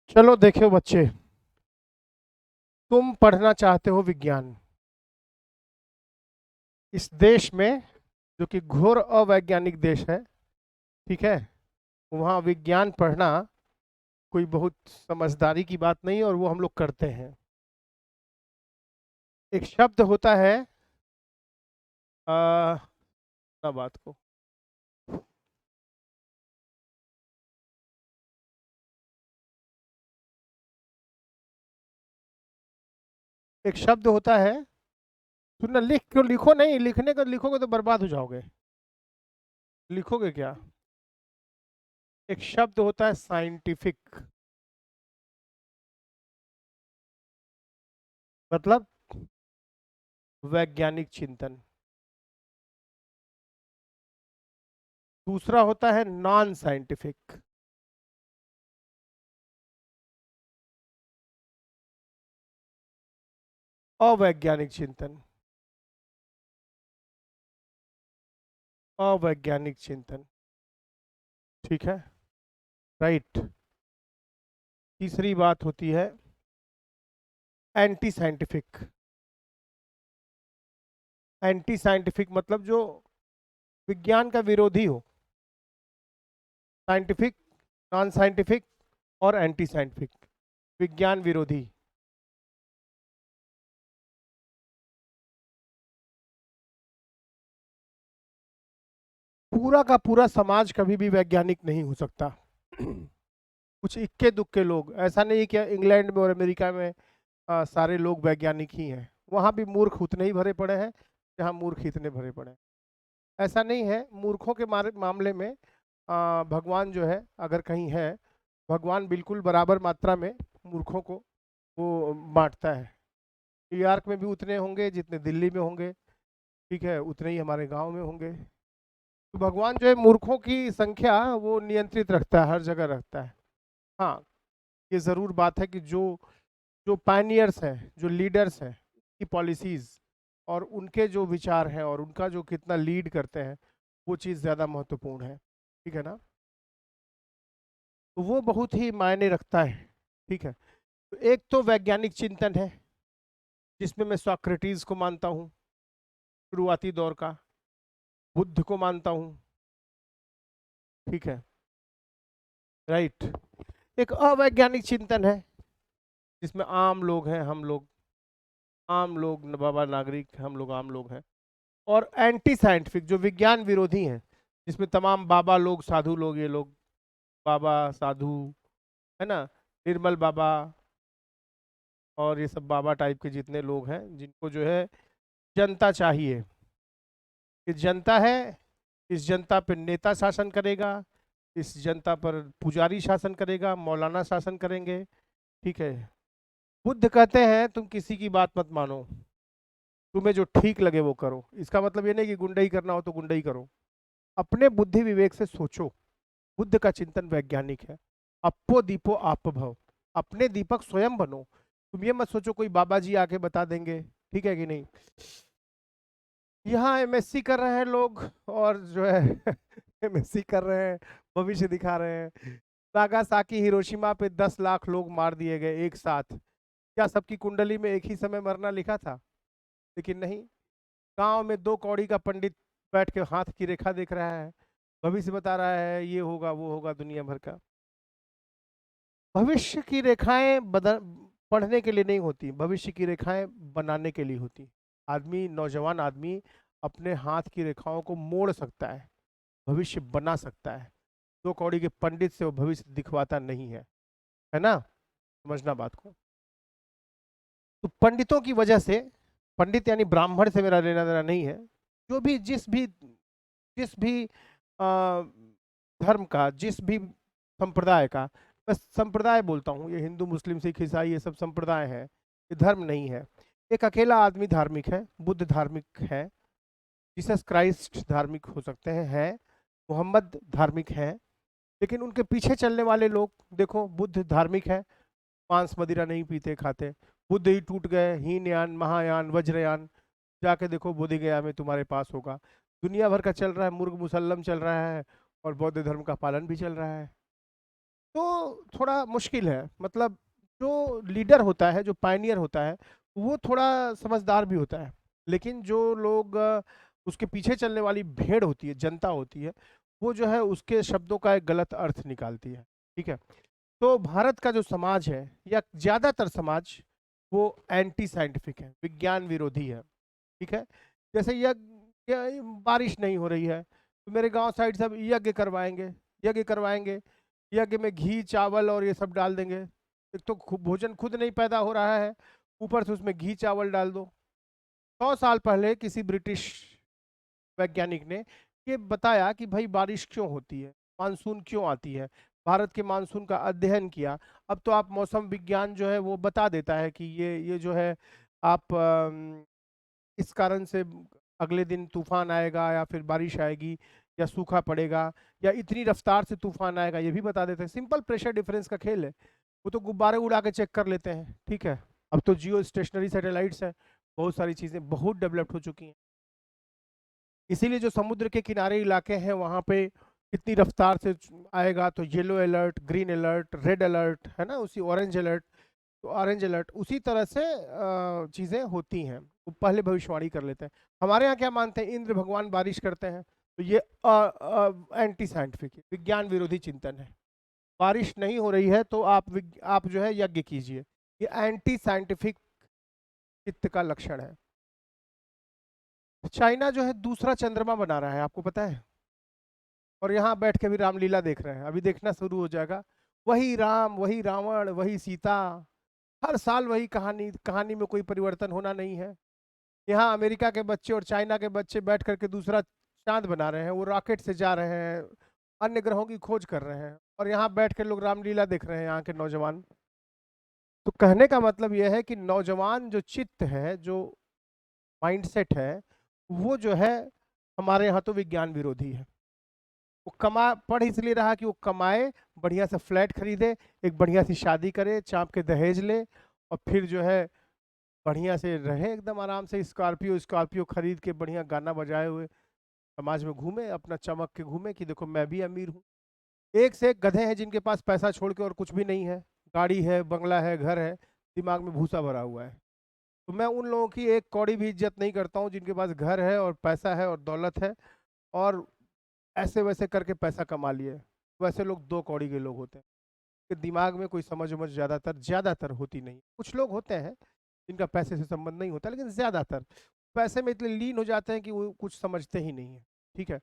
चलो देखो बच्चे, तुम पढ़ना चाहते हो विज्ञान। इस देश में, जो कि घोर अवैज्ञानिक देश है, ठीक है, वहाँ विज्ञान पढ़ना कोई बहुत समझदारी की बात नहीं, और वो हम लोग करते हैं। एक शब्द होता है ना बात को, एक शब्द होता है। सुनना, लिख क्यों, लिखो नहीं, लिखने का लिखोगे तो बर्बाद हो जाओगे। लिखोगे क्या? एक शब्द होता है साइंटिफिक, मतलब वैज्ञानिक चिंतन। दूसरा होता है नॉन साइंटिफिक, अवैज्ञानिक चिंतन। अवैज्ञानिक चिंतन, ठीक है, राइट। तीसरी बात होती है एंटी साइंटिफिक। एंटी साइंटिफिक मतलब जो विज्ञान का विरोधी हो। साइंटिफिक, नॉन साइंटिफिक और एंटी साइंटिफिक, विज्ञान विरोधी। पूरा का पूरा समाज कभी भी वैज्ञानिक नहीं हो सकता। कुछ इक्के दुक्के लोग, ऐसा नहीं है कि इंग्लैंड में और अमेरिका में सारे लोग वैज्ञानिक ही हैं। वहाँ भी मूर्ख उतने ही भरे पड़े हैं जहाँ मूर्ख इतने भरे पड़े हैं। ऐसा नहीं है, मूर्खों के मामले में भगवान जो है, अगर कहीं है, भगवान बिल्कुल बराबर मात्रा में मूर्खों को वो बांटता है। न्यूयॉर्क में भी उतने होंगे जितने दिल्ली में होंगे, ठीक है, उतने ही हमारे गांव में होंगे। तो भगवान जो है मूर्खों की संख्या वो नियंत्रित रखता है, हर जगह रखता है। हाँ, ये ज़रूर बात है कि जो जो पायनियर्स हैं, जो लीडर्स हैं, की पॉलिसीज़ और उनके जो विचार हैं और उनका जो कितना लीड करते हैं, वो चीज़ ज़्यादा महत्वपूर्ण है, ठीक है ना। तो वो बहुत ही मायने रखता है, ठीक है। तो एक तो वैज्ञानिक चिंतन है, जिसमें मैं सोक्रेटिस को मानता हूँ, शुरुआती दौर का, बुद्ध को मानता हूँ, ठीक है, राइट। एक अवैज्ञानिक चिंतन है, जिसमें आम लोग हैं, हम लोग आम लोग, बाबा नागरिक, हम लोग आम लोग हैं। और एंटी साइंटिफिक, जो विज्ञान विरोधी हैं, जिसमें तमाम बाबा लोग, साधु लोग, ये लोग बाबा साधु, है ना, निर्मल बाबा, और ये सब बाबा टाइप के जितने लोग हैं, जिनको जो है जनता चाहिए कि जनता है, इस जनता पर नेता शासन करेगा, इस जनता पर पुजारी शासन करेगा, मौलाना शासन करेंगे, ठीक है। बुद्ध कहते हैं तुम किसी की बात मत मानो, तुम्हें जो ठीक लगे वो करो। इसका मतलब ये नहीं कि गुंडई करना हो तो गुंडई करो, अपने बुद्धि विवेक से सोचो। बुद्ध का चिंतन वैज्ञानिक है। अप्पो दीपो आप भव, अपने दीपक स्वयं बनो। तुम ये मत सोचो कोई बाबा जी आके बता देंगे, ठीक है कि नहीं। यहाँ एमएससी कर रहे हैं लोग, और जो है एमएससी कर रहे हैं, भविष्य दिखा रहे हैं। नागासाकी हिरोशिमा पे 10 लाख लोग मार दिए गए एक साथ। क्या सबकी कुंडली में एक ही समय मरना लिखा था? लेकिन नहीं। गांव में 2 कौड़ी का पंडित बैठ के हाथ की रेखा देख रहा है, भविष्य बता रहा है, ये होगा वो होगा दुनिया भर का। भविष्य की रेखाएं बदल पढ़ने के लिए नहीं होती, भविष्य की रेखाएं बनाने के लिए होती। आदमी, नौजवान आदमी अपने हाथ की रेखाओं को मोड़ सकता है, भविष्य बना सकता है। 2 कौड़ी के पंडित से वो भविष्य दिखवाता नहीं है ना। समझना बात को। तो पंडितों की वजह से, पंडित यानी ब्राह्मण से मेरा लेना देना नहीं है, जो भी जिस भी धर्म का, जिस भी संप्रदाय का, मैं संप्रदाय बोलता हूँ, ये हिंदू मुस्लिम सिख ईसाई ये सब संप्रदाय है, ये धर्म नहीं है। एक अकेला आदमी धार्मिक है, बुद्ध धार्मिक है, जीसस क्राइस्ट धार्मिक हो सकते हैं, है, मोहम्मद धार्मिक है। लेकिन उनके पीछे चलने वाले लोग देखो, बुद्ध धार्मिक है, मांस मदिरा नहीं पीते खाते। बुद्ध ही टूट गए, हीनयान, महायान, वज्रयान, जाके देखो बोधि गया में तुम्हारे पास होगा। दुनिया भर का चल रहा है, मुर्ग मुसल्लम चल रहा है, और बौद्ध धर्म का पालन भी चल रहा है। तो थोड़ा मुश्किल है। मतलब जो लीडर होता है, जो पायनियर होता है, वो थोड़ा समझदार भी होता है, लेकिन जो लोग उसके पीछे चलने वाली भेड़ होती है, जनता होती है, वो जो है उसके शब्दों का एक गलत अर्थ निकालती है। ठीक है। तो भारत का जो समाज है या ज्यादातर समाज, वो एंटी साइंटिफिक है, विज्ञान विरोधी है। ठीक है। जैसे बारिश नहीं हो रही है, तो मेरे गांव साइड सब यज्ञ करवाएंगे, यज्ञ करवाएंगे, यज्ञ में घी चावल और ये सब डाल देंगे। एक तो भोजन खुद नहीं पैदा हो रहा है, ऊपर से उसमें घी चावल डाल दो। 100 साल पहले किसी ब्रिटिश वैज्ञानिक ने ये बताया कि भाई बारिश क्यों होती है, मानसून क्यों आती है, भारत के मानसून का अध्ययन किया। अब तो आप मौसम विज्ञान जो है वो बता देता है कि ये जो है आप इस कारण से अगले दिन तूफान आएगा या फिर बारिश आएगी या सूखा पड़ेगा या इतनी रफ्तार से तूफान आएगा, ये भी बता देते हैं। सिंपल प्रेशर डिफरेंस का खेल है। वो तो गुब्बारे उड़ा के चेक कर लेते हैं। ठीक है। अब तो जियो स्टेशनरी सैटेलाइट्स हैं, बहुत सारी चीज़ें बहुत डेवलप्ड हो चुकी हैं। इसीलिए जो समुद्र के किनारे इलाके हैं वहाँ पे इतनी रफ्तार से आएगा तो yellow alert, green alert, red alert, है ना, उसी ऑरेंज अलर्ट। तो ऑरेंज अलर्ट उसी तरह से चीज़ें होती हैं, वो पहले भविष्यवाणी कर लेते हैं। हमारे यहाँ क्या मानते हैं, इंद्र भगवान बारिश करते हैं, तो ये एंटी साइंटिफिक विज्ञान विरोधी चिंतन है। बारिश नहीं हो रही है तो आप जो है यज्ञ कीजिए, ये एंटी साइंटिफिक चित्त का लक्षण है। चाइना जो है दूसरा चंद्रमा बना रहा है, आपको पता है, और यहाँ बैठ के भी रामलीला देख रहे हैं, अभी देखना शुरू हो जाएगा। वही राम, वही रावण, वही सीता, हर साल वही कहानी, कहानी में कोई परिवर्तन होना नहीं है। यहाँ अमेरिका के बच्चे और चाइना के बच्चे बैठ करके दूसरा चांद बना रहे हैं, वो रॉकेट से जा रहे हैं, अन्य ग्रहों की खोज कर रहे हैं, और यहाँ बैठ के लोग रामलीला देख रहे हैं यहाँ के नौजवान। तो कहने का मतलब यह है कि नौजवान जो चित्त है, जो माइंडसेट है, वो जो है हमारे यहाँ तो विज्ञान विरोधी है। वो पढ़ इसलिए रहा कि वो कमाए, बढ़िया से फ्लैट खरीदे, एक बढ़िया सी शादी करे, चाँप के दहेज ले, और फिर जो है बढ़िया से रहे एकदम आराम से, स्कॉर्पियो स्कॉर्पियो खरीद के बढ़िया गाना बजाए हुए समाज में घूमे, अपना चमक के घूमे कि देखो मैं भी अमीर हूँ। एक से एक गधे हैं जिनके पास पैसा छोड़ के और कुछ भी नहीं है, गाड़ी है, बंगला है, घर है, दिमाग में भूसा भरा हुआ है। तो मैं उन लोगों की एक कौड़ी भी इज्जत नहीं करता हूँ जिनके पास घर है और पैसा है और दौलत है, और ऐसे वैसे करके पैसा कमा लिए। वैसे लोग दो कौड़ी के लोग होते हैं, कि दिमाग में कोई समझ उमझ ज़्यादातर होती नहीं। कुछ लोग होते हैं जिनका पैसे से संबंध नहीं होता, लेकिन ज़्यादातर पैसे में इतने लीन हो जाते हैं कि वो कुछ समझते ही नहीं है। ठीक है।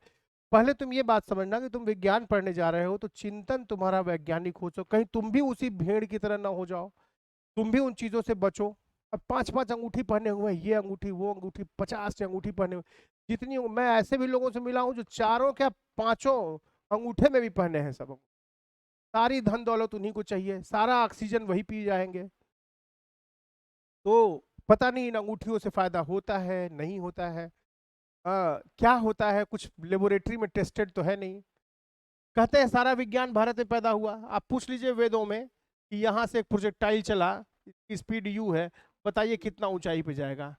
पहले तुम ये बात समझना कि तुम विज्ञान पढ़ने जा रहे हो तो चिंतन तुम्हारा वैज्ञानिक हो, तो कहीं तुम भी उसी भेड़ की तरह ना हो जाओ, तुम भी उन चीज़ों से बचो। अब 5-5 अंगूठी पहने हुए हैं, ये अंगूठी वो अंगूठी, 50 अंगूठी पहने हुए, जितनी मैं ऐसे भी लोगों से मिला हूँ जो चारों क्या पांचों अंगूठे में भी पहने हैं सब। सारी धन दौलत उन्हीं को चाहिए, सारा ऑक्सीजन वही पी जाएंगे। तो पता नहीं इन अंगूठियों से फायदा होता है नहीं होता है, क्या होता है, कुछ लेबोरेटरी में टेस्टेड तो है नहीं। कहते हैं सारा विज्ञान भारत में पैदा हुआ। आप पूछ लीजिए वेदों में कि यहाँ से एक प्रोजेक्टाइल चला, इसकी स्पीड यू है, बताइए कितना ऊंचाई पे जाएगा।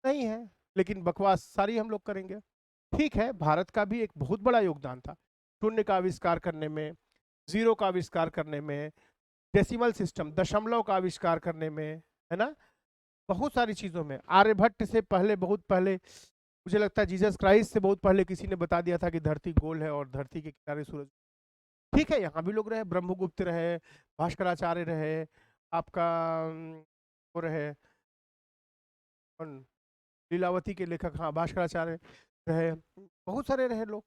नहीं है, लेकिन बकवास सारी हम लोग करेंगे। ठीक है, भारत का भी एक बहुत बड़ा योगदान था शून्य का आविष्कार करने में, जीरो का आविष्कार करने में, डेसिमल सिस्टम दशमलव का आविष्कार करने में, है ना, बहुत सारी चीजों में। आर्यभट्ट से पहले, बहुत पहले, मुझे लगता है जीसस क्राइस्ट से बहुत पहले किसी ने बता दिया था कि धरती गोल है और धरती के किनारे सूरज। ठीक है, यहाँ भी लोग रहे, ब्रह्मगुप्त रहे, भास्कराचार्य रहे, आपका वो रहे, कौन, लीलावती के लेखक, हाँ भास्कराचार्य रहे, बहुत सारे रहे लोग,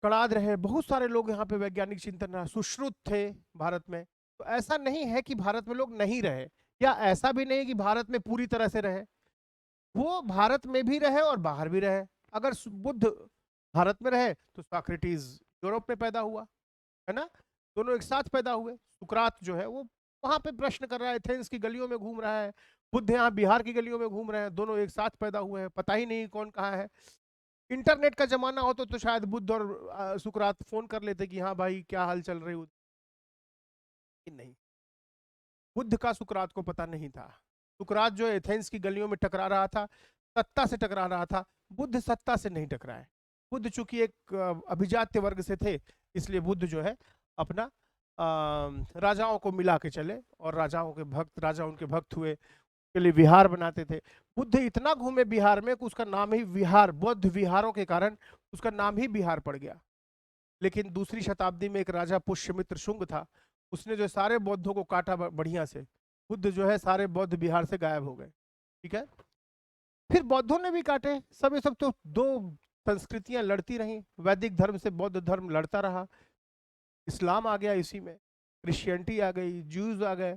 कणाद रहे, बहुत सारे लोग यहाँ पे वैज्ञानिक चिंतन रहा, सुश्रुत थे भारत में। तो ऐसा नहीं है कि भारत में लोग नहीं रहे, या ऐसा भी नहीं कि भारत में पूरी तरह से रहे, वो भारत में भी रहे और बाहर भी रहे। अगर बुद्ध भारत में रहे तो सॉक्रेटिस यूरोप में पैदा हुआ, है ना, दोनों एक साथ पैदा हुए। सुकरात जो है वो वहां पे प्रश्न कर रहा है, एथेंस की गलियों में घूम रहा है, बुद्ध यहाँ बिहार की गलियों में घूम रहे हैं, दोनों एक साथ पैदा हुए हैं, पता ही नहीं कौन कहाँ है। इंटरनेट का जमाना हो तो शायद बुद्ध और सुकरात फोन कर लेते कि हाँ भाई क्या हाल चल रही, नहीं, बुद्ध का सुकरात को पता नहीं था। सुकरात जो एथेंस की गलियों में टकरा रहा था, सत्ता से टकरा रहा था, बुद्ध सत्ता से नहीं टकराए। बुद्ध चूंकि एक अभिजात्य वर्ग से थे, इसलिए बुद्ध जो है अपना राजाओं को मिला के चले, और राजाओं के भक्त, राजा उनके भक्त हुए, के लिए विहार बनाते थे। बुद्ध इतना घूमे बिहार में कि उसका नाम ही विहार, बौद्ध विहारों के कारण उसका नाम ही बिहार पड़ गया। लेकिन दूसरी शताब्दी में एक राजा पुष्यमित्र शुंग था, उसने जो सारे बौद्धों को काटा बढ़िया से, बुद्ध जो है सारे बौद्ध बिहार से गायब हो गए। ठीक है, फिर बौद्धों ने भी काटे, सब ये सब तो दो संस्कृतियां लड़ती रही, वैदिक धर्म से बौद्ध धर्म लड़ता रहा, इस्लाम आ गया इसी में, क्रिश्चियनिटी आ गई, ज्यूज आ गए,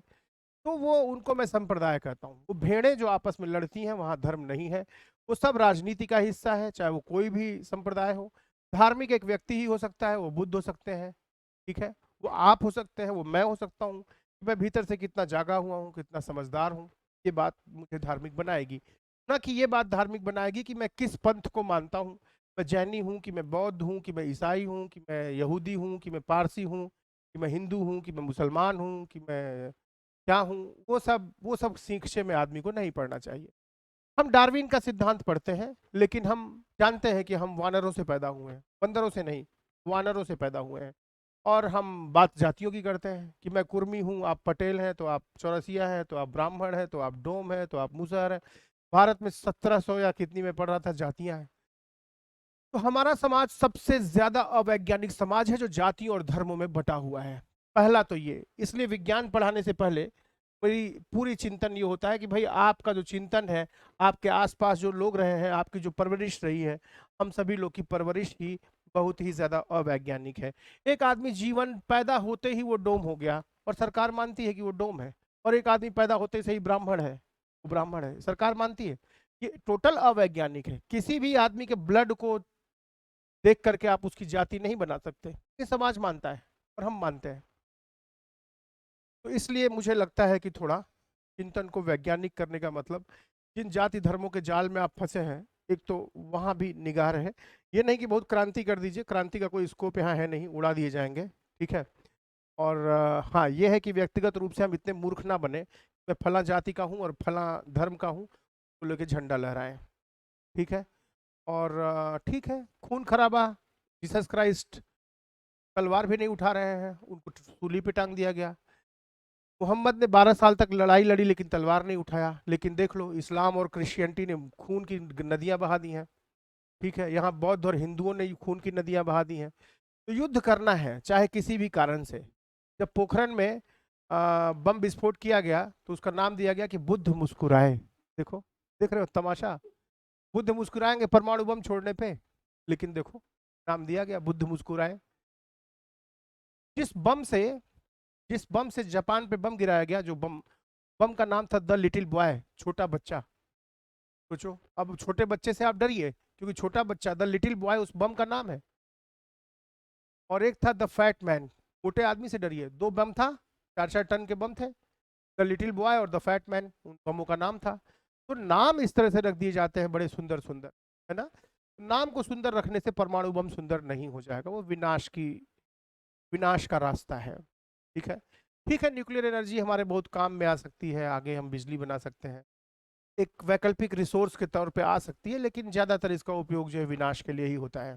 तो वो उनको मैं संप्रदाय कहता हूँ। वो भेड़ें जो आपस में लड़ती हैं, वहाँ धर्म नहीं है, वो सब राजनीति का हिस्सा है, चाहे वो कोई भी संप्रदाय हो। धार्मिक एक व्यक्ति ही हो सकता है, वो बुद्ध हो सकते हैं, ठीक है, वो आप हो सकते हैं, वो मैं हो सकता हूँ। मैं भीतर से कितना जागा हुआ हूँ, कितना समझदार हूँ, ये बात मुझे धार्मिक बनाएगी, ना कि ये बात धार्मिक बनाएगी कि मैं किस पंथ को मानता हूँ, मैं जैनी हूँ कि मैं बौद्ध हूँ कि मैं ईसाई हूँ कि मैं यहूदी हूँ कि मैं पारसी हूँ कि मैं हिंदू हूँ कि मैं मुसलमान हूँ कि मैं क्या हूँ। वो सब शिक्षे में आदमी को नहीं पढ़ना चाहिए। हम डार्विन का सिद्धांत पढ़ते हैं, लेकिन हम जानते हैं कि हम वानरों से पैदा हुए हैं, बंदरों से नहीं, वानरों से पैदा हुए हैं। और हम बात जातियों की करते हैं कि मैं कुर्मी हूँ, आप पटेल हैं, तो आप चौरसिया हैं, तो आप ब्राह्मण हैं, तो आप डोम हैं, तो आप मुसहर हैं। भारत में 1700 या कितनी में पढ़ रहा था जातियां हैं। तो हमारा समाज सबसे ज्यादा अवैज्ञानिक समाज है, जो जातियों और धर्मों में बटा हुआ है। पहला तो ये, इसलिए विज्ञान पढ़ाने से पहले मेरी पूरी चिंतन ये होता है कि भाई आपका जो चिंतन है, आपके आसपास जो लोग रहे हैं, आपकी जो परवरिश रही है, हम सभी लोग की परवरिश ही बहुत ही ज्यादा अवैज्ञानिक है। एक आदमी जीवन पैदा होते ही वो डोम हो गया, और सरकार मानती है कि वो डोम है। और एक आदमी पैदा होते से ही ब्राह्मण है, वो ब्राह्मण है, सरकार मानती है। ये टोटल अवैज्ञानिक है। किसी भी आदमी के ब्लड को देख करके आप उसकी जाति नहीं बना सकते, ये समाज मानता है और हम मानते हैं। तो इसलिए मुझे लगता है कि थोड़ा चिंतन को वैज्ञानिक करने का मतलब, जिन जाति धर्मों के जाल में आप फंसे हैं, एक तो वहां भी निगाह रहे। ये नहीं कि बहुत क्रांति कर दीजिए, क्रांति का कोई स्कोप यहाँ है नहीं, उड़ा दिए जाएंगे, ठीक है। और हाँ, ये है कि व्यक्तिगत रूप से हम इतने मूर्ख ना बने, मैं फला जाति का हूँ और फला धर्म का हूँ तो लेके झंडा लहराएं, ठीक है। और ठीक है, खून खराबा, जीसस क्राइस्ट तलवार भी नहीं उठा रहे हैं, उनको सूली पे टांग दिया गया। मोहम्मद ने 12 साल तक लड़ाई लड़ी लेकिन तलवार नहीं उठाया। लेकिन देख लो, इस्लाम और क्रिश्चियनिटी ने खून की नदियां बहा दी हैं, ठीक है। यहाँ बौद्ध और हिंदुओं ने खून की नदियां बहा दी हैं। तो युद्ध करना है, चाहे किसी भी कारण से। जब पोखरण में बम विस्फोट किया गया तो उसका नाम दिया गया कि बुद्ध मुस्कुराए। देखो, देख रहे हो तमाशा, बुद्ध मुस्कुराएंगे परमाणु बम छोड़ने पे, लेकिन देखो नाम दिया गया बुद्ध मुस्कुराए। जिस बम से जिस बम से जापान पे बम गिराया गया, जो बम बम का नाम था द लिटिल बॉय, छोटा बच्चा। सोचो, अब छोटे बच्चे से आप डरिए, क्योंकि छोटा बच्चा, द लिटिल बॉय उस बम का नाम है। और एक था द फैट मैन, मोटे आदमी से डरिए। दो बम था, 4-4 टन के बम थे, द लिटिल बॉय और द फैट मैन, उन बमों का नाम था। तो नाम इस तरह से रख दिए जाते हैं, बड़े सुंदर सुंदर, है ना। नाम को सुंदर रखने से परमाणु बम सुंदर नहीं हो जाएगा, वो विनाश का रास्ता है, ठीक है। ठीक है, न्यूक्लियर एनर्जी हमारे बहुत काम में आ सकती है, आगे हम बिजली बना सकते हैं, एक वैकल्पिक रिसोर्स के तौर पे आ सकती है, लेकिन ज्यादातर इसका उपयोग जो है विनाश के लिए ही होता है।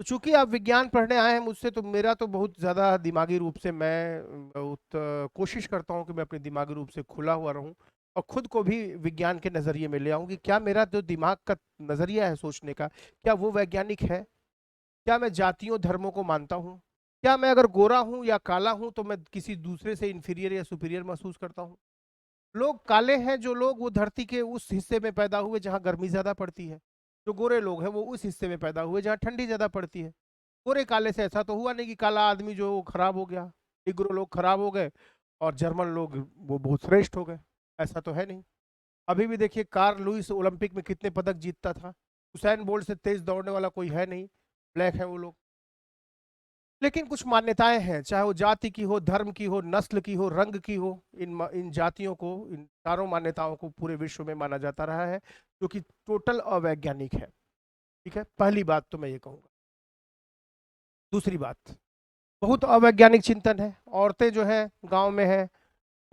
तो चूंकि आप विज्ञान पढ़ने आए हैं मुझसे, तो मेरा तो बहुत ज़्यादा दिमागी रूप से, मैं बहुत कोशिश करता हूँ कि मैं अपने दिमागी रूप से खुला हुआ रहूँ, और खुद को भी विज्ञान के नज़रिए में ले आऊँ कि क्या मेरा जो दिमाग का नज़रिया है सोचने का, क्या वो वैज्ञानिक है। क्या मैं जातियों धर्मों को मानता हूँ। क्या मैं अगर गोरा हूँ या काला हूँ तो मैं किसी दूसरे से इंफीरियर या सुपीरियर महसूस करता हूँ। लोग काले हैं, जो लोग वो धरती के उस हिस्से में पैदा हुए जहाँ गर्मी ज्यादा पड़ती है। जो गोरे लोग हैं वो उस हिस्से में पैदा हुए जहाँ ठंडी ज्यादा पड़ती है। गोरे काले से ऐसा तो हुआ नहीं कि काला आदमी जो वो खराब हो गया, निग्रो लोग खराब हो गए और जर्मन लोग वो बहुत श्रेष्ठ हो गए, ऐसा तो है नहीं। अभी भी देखिए, कार्ल लुइस ओलंपिक में कितने पदक जीतता था, हुसैन बोल्ट से तेज दौड़ने वाला कोई है नहीं, ब्लैक है वो लोग। लेकिन कुछ मान्यताएं हैं, चाहे वो जाति की हो, धर्म की हो, नस्ल की हो, रंग की हो, इन जातियों को, इन चारों मान्यताओं को पूरे विश्व में माना जाता रहा है, जो कि टोटल अवैज्ञानिक है, ठीक है। पहली बात तो मैं ये कहूँगा। दूसरी बात, बहुत अवैज्ञानिक चिंतन है। औरतें जो है गांव में है,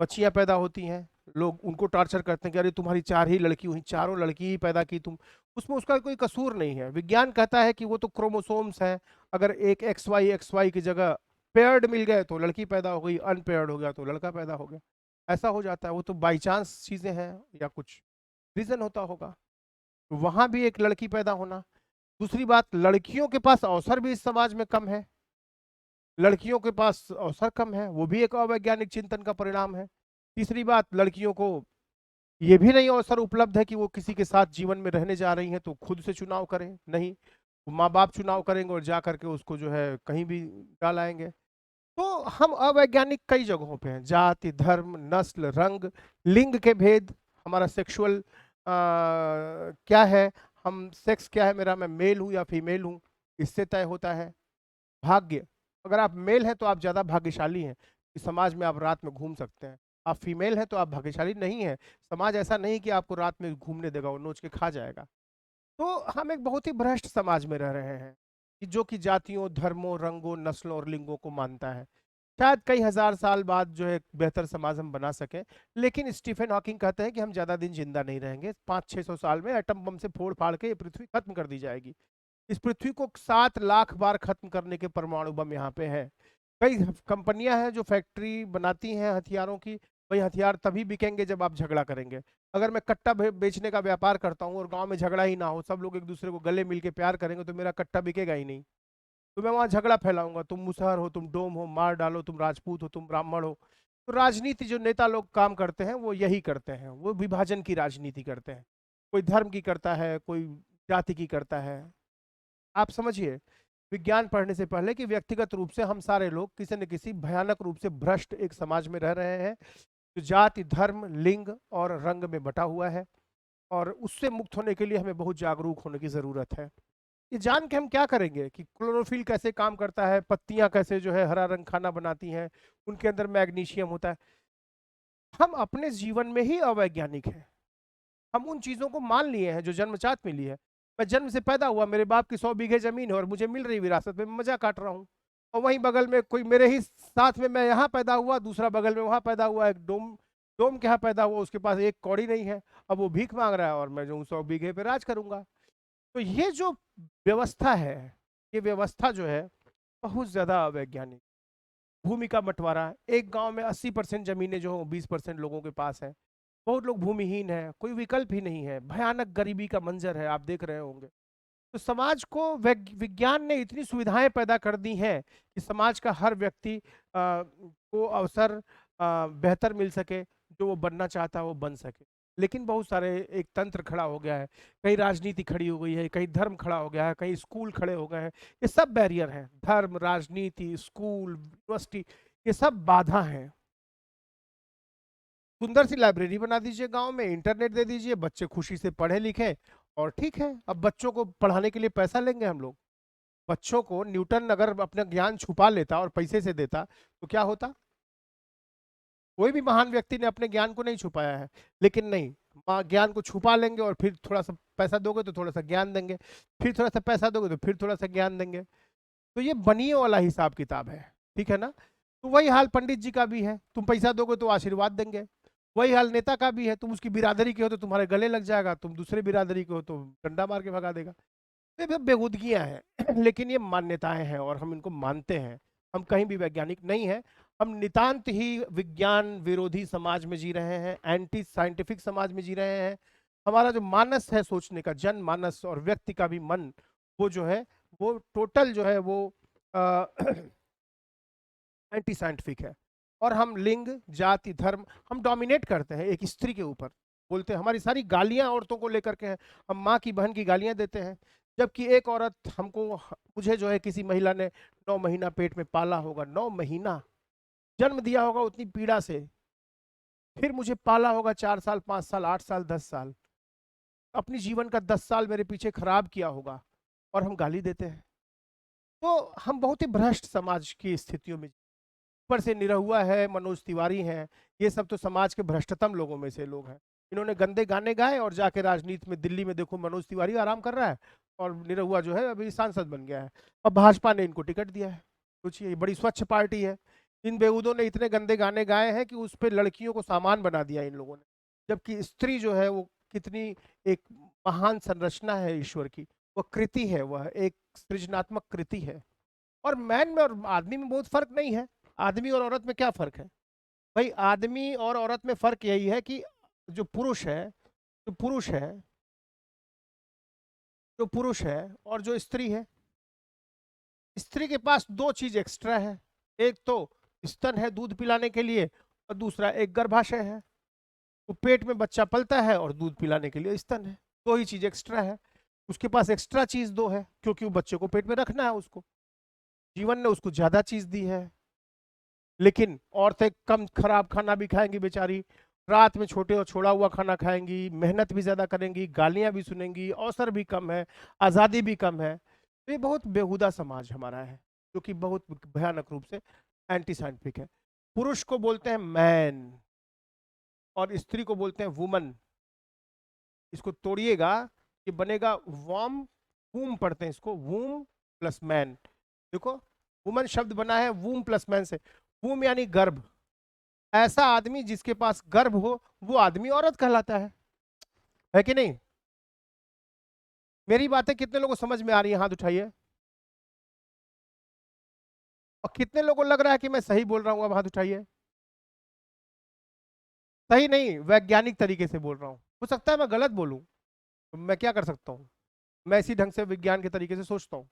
बच्चियां पैदा होती हैं, लोग उनको टॉर्चर करते हैं कि अरे तुम्हारी 4 ही लड़की हुई, चारों लड़की ही पैदा की तुम, उसमें उसका कोई कसूर नहीं है। विज्ञान कहता है कि वो तो क्रोमोसोम्स है, अगर एक एक्स वाई की जगह पेयर्ड मिल गए तो लड़की पैदा हो गई, अनपेयर्ड हो गया तो लड़का पैदा हो गया, ऐसा हो जाता है। वो तो बाई चांस चीजें हैं या कुछ रीजन होता होगा। तो वहां भी एक लड़की पैदा होना। दूसरी बात, लड़कियों के पास अवसर भी इस समाज में कम है, लड़कियों के पास अवसर कम है, वो भी एक अवैज्ञानिक चिंतन का परिणाम है। तीसरी बात, लड़कियों को ये भी नहीं अवसर उपलब्ध है कि वो किसी के साथ जीवन में रहने जा रही हैं तो खुद से चुनाव करें, नहीं, माँ बाप चुनाव करेंगे और जा करके उसको जो है कहीं भी डाल आएंगे। तो हम अवैज्ञानिक कई जगहों पे हैं, जाति, धर्म, नस्ल, रंग, लिंग के भेद, हमारा सेक्सुअल क्या है, हम सेक्स क्या है मेरा, मैं मेल हूँ या फीमेल हूँ, इससे तय होता है। भाग्य, अगर आप मेल हैं तो आप ज़्यादा भाग्यशाली हैं कि समाज में आप रात में घूम सकते हैं, आप फीमेल हैं तो आप भाग्यशाली नहीं हैं, समाज ऐसा नहीं कि आपको रात में घूमने देगा, वो नोच के खा जाएगा। तो हम एक बहुत ही भ्रष्ट समाज में रह रहे हैं कि जो कि जातियों, धर्मों, रंगों, नस्लों और लिंगों को मानता है। शायद कई हजार साल बाद जो है बेहतर समाज हम बना सकें, लेकिन स्टीफन हॉकिंग कहते हैं कि हम ज्यादा दिन जिंदा नहीं रहेंगे, 500-600 साल में एटम बम से फोड़ फाड़ के ये पृथ्वी खत्म कर दी जाएगी। इस पृथ्वी को 7 लाख बार खत्म करने के परमाणु बम यहाँ पे है। कई कंपनियां हैं जो फैक्ट्री बनाती हैं हथियारों की, वही हथियार तभी बिकेंगे जब आप झगड़ा करेंगे। अगर मैं कट्टा बेचने का व्यापार करता हूँ और गांव में झगड़ा ही ना हो, सब लोग एक दूसरे को गले मिल के प्यार करेंगे, तो मेरा कट्टा बिकेगा ही नहीं। तो मैं वहां झगड़ा फैलाऊंगा, तुम मुसहर हो, तुम डोम हो, मार डालो, तुम राजपूत हो, तुम ब्राह्मण हो। तो राजनीति जो नेता लोग काम करते हैं वो यही करते हैं, वो विभाजन की राजनीति करते हैं। कोई धर्म की करता है, कोई जाति की करता है। आप समझिए, विज्ञान पढ़ने से पहले कि व्यक्तिगत रूप से हम सारे लोग किसी न किसी भयानक रूप से भ्रष्ट एक समाज में रह रहे हैं, जो जाति, धर्म, लिंग और रंग में बटा हुआ है। और उससे मुक्त होने के लिए हमें बहुत जागरूक होने की जरूरत है। ये जान के हम क्या करेंगे कि क्लोरोफिल कैसे काम करता है, पत्तियां कैसे जो है हरा रंग खाना बनाती हैं, उनके अंदर मैग्नीशियम होता है। हम अपने जीवन में ही अवैज्ञानिक हैं। हम उन चीजों को मान लिए हैं जो जन्मजात मिली है। मैं जन्म से पैदा हुआ, मेरे बाप की 100 बीघे जमीन है और मुझे मिल रही विरासत में, मैं मजा काट रहा हूँ। और वहीं बगल में कोई मेरे ही साथ में, मैं यहाँ पैदा हुआ, दूसरा बगल में वहां पैदा हुआ, एक डोम डोम के यहाँ पैदा हुआ, उसके पास एक कौड़ी नहीं है, अब वो भीख मांग रहा है और मैं जो 100 बीघे पे राज करूंगा। तो ये जो व्यवस्था है, ये व्यवस्था जो है बहुत ज्यादा अवैज्ञानिक। भूमि का बंटवारा, एक गांव में 80% जमीनें जो 20% लोगों के पास है, बहुत लोग भूमिहीन है, कोई विकल्प ही नहीं है, भयानक गरीबी का मंजर है, आप देख रहे होंगे। तो समाज को विज्ञान ने इतनी सुविधाएं पैदा कर दी हैं कि समाज का हर व्यक्ति को अवसर बेहतर मिल सके, जो वो बनना चाहता है वो बन सके। लेकिन बहुत सारे एक तंत्र खड़ा हो गया है, कहीं राजनीति खड़ी हो गई है, कहीं धर्म खड़ा हो गया है, कहीं स्कूल खड़े हो गए हैं। ये सब बैरियर हैं, धर्म, राजनीति, स्कूल, यूनिवर्सिटी, ये सब बाधा हैं। सुंदर सी लाइब्रेरी बना दीजिए गांव में, इंटरनेट दे दीजिए, बच्चे खुशी से पढ़े लिखे और ठीक है। अब बच्चों को पढ़ाने के लिए पैसा लेंगे हम लोग। बच्चों को न्यूटन अगर अपना ज्ञान छुपा लेता और पैसे से देता तो क्या होता? कोई भी महान व्यक्ति ने अपने ज्ञान को नहीं छुपाया है, लेकिन नहीं, ज्ञान को छुपा लेंगे और फिर थोड़ा सा पैसा दोगे तो थोड़ा सा ज्ञान देंगे, फिर थोड़ा सा पैसा दोगे तो फिर थोड़ा सा ज्ञान देंगे। तो ये बनिए वाला हिसाब किताब है, ठीक है ना? तो वही हाल पंडित जी का भी है, तुम पैसा दोगे तो आशीर्वाद देंगे। वही हाल नेता का भी है, तुम उसकी बिरादरी के हो तो तुम्हारे गले लग जाएगा, तुम दूसरे बिरादरी के हो तो डंडा मार के भगा देगा। ये सब बेहूदगियां हैं लेकिन ये मान्यताएं हैं और हम इनको मानते हैं। हम कहीं भी वैज्ञानिक नहीं है, हम नितांत ही विज्ञान विरोधी समाज में जी रहे हैं, एंटी साइंटिफिक समाज में जी रहे हैं। हमारा जो मानस है सोचने का, जन मानस और व्यक्ति का भी मन, वो जो है वो टोटल जो है वो एंटी साइंटिफिक है। और हम लिंग, जाति, धर्म हम डोमिनेट करते हैं एक स्त्री के ऊपर, बोलते हैं हमारी सारी गालियां औरतों को लेकर के हैं, हम माँ की बहन की गालियां देते हैं। जबकि एक औरत हमको, मुझे जो है किसी महिला ने 9 महीना पेट में पाला होगा, 9 महीना जन्म दिया होगा उतनी पीड़ा से, फिर मुझे पाला होगा 4 साल, 5 साल, 8 साल, 10 साल, अपनी जीवन का 10 साल मेरे पीछे खराब किया होगा, और हम गाली देते हैं। तो हम बहुत ही भ्रष्ट समाज की स्थितियों में, ऊपर से निरहुआ है, मनोज तिवारी हैं, ये सब तो समाज के भ्रष्टतम लोगों में से लोग हैं। इन्होंने गंदे गाने गाए और जाके राजनीति में, दिल्ली में देखो मनोज तिवारी आराम कर रहा है और निरहुआ जो है अभी सांसद बन गया है, और भाजपा ने इनको टिकट दिया है। सोचिए, ये बड़ी स्वच्छ पार्टी है, इन बेहूदों ने इतने गंदे गाने गाए हैं कि उस पे लड़कियों को सामान बना दिया इन लोगों ने, जबकि स्त्री जो है वो कितनी एक महान संरचना है ईश्वर की, वह कृति है, वह एक सृजनात्मक कृति है। और मैन में और आदमी में बहुत फर्क नहीं है। आदमी और औरत में क्या फर्क है भाई? आदमी और औरत में फर्क यही है कि जो पुरुष है, जो पुरुष है, जो पुरुष है और जो स्त्री है, स्त्री के पास दो चीज एक्स्ट्रा है। एक तो स्तन है दूध पिलाने के लिए, और दूसरा एक गर्भाशय है। वो पेट में बच्चा पलता है और दूध पिलाने के लिए स्तन है। दो ही चीज एक्स्ट्रा है उसके पास। एक्स्ट्रा चीज दो है क्योंकि वो बच्चे को पेट में रखना है उसको। जीवन ने उसको ज्यादा चीज दी है। लेकिन औरतें कम खराब खाना भी खाएंगी बेचारी, रात में छोटे और छोड़ा हुआ खाना खाएंगी, मेहनत भी ज्यादा करेंगी, गालियां भी सुनेंगी, अवसर भी कम है, आजादी भी कम है। तो ये बहुत बेहुदा समाज हमारा है, जो कि बहुत भयानक रूप से एंटी साइंटिफिक है। पुरुष को बोलते हैं मैन और स्त्री को बोलते हैं वुमन। इसको तोड़िएगा, ये बनेगा वॉम वूम, पढ़ते हैं इसको वूम प्लस मैन। देखो वुमन शब्द बना है वूम प्लस मैन से। वूम यानी गर्भ। ऐसा आदमी जिसके पास गर्भ हो वो आदमी औरत कहलाता है कि नहीं? मेरी बातें कितने लोगों को समझ में आ रही है? हाथ उठाइए। और कितने लोगों को लग रहा है कि मैं सही बोल रहा हूं? अब हाथ उठाइए। सही नहीं, वैज्ञानिक तरीके से बोल रहा हूं। हो सकता है मैं गलत बोलूं, तो मैं क्या कर सकता हूं? मैं इसी ढंग से विज्ञान के तरीके से सोचता हूं।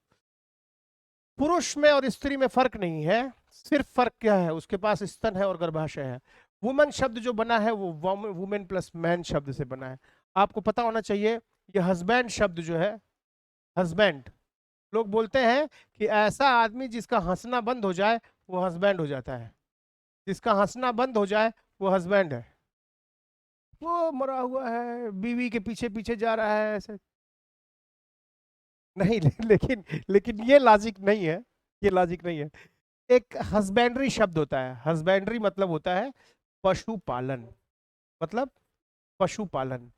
पुरुष में और स्त्री में फर्क नहीं है। सिर्फ फर्क क्या है? उसके पास स्तन है और गर्भाशय है। वुमन शब्द जो बना है वो वुमेन प्लस मैन शब्द से बना है। आपको पता होना चाहिए ये हस्बैंड शब्द जो है, हस्बैंड, लोग बोलते हैं कि ऐसा आदमी जिसका हंसना बंद हो जाए वो हस्बैंड हो जाता है। जिसका हंसना बंद हो जाए वो हस्बैंड है। वो मरा हुआ है, बीवी के पीछे पीछे जा रहा है ऐसे। नहीं लेकिन ये लॉजिक नहीं है। ये लॉजिक नहीं है। एक हस्बैंड्री शब्द होता है। हस्बैंड्री मतलब होता है पशुपालन, मतलब पशुपालन।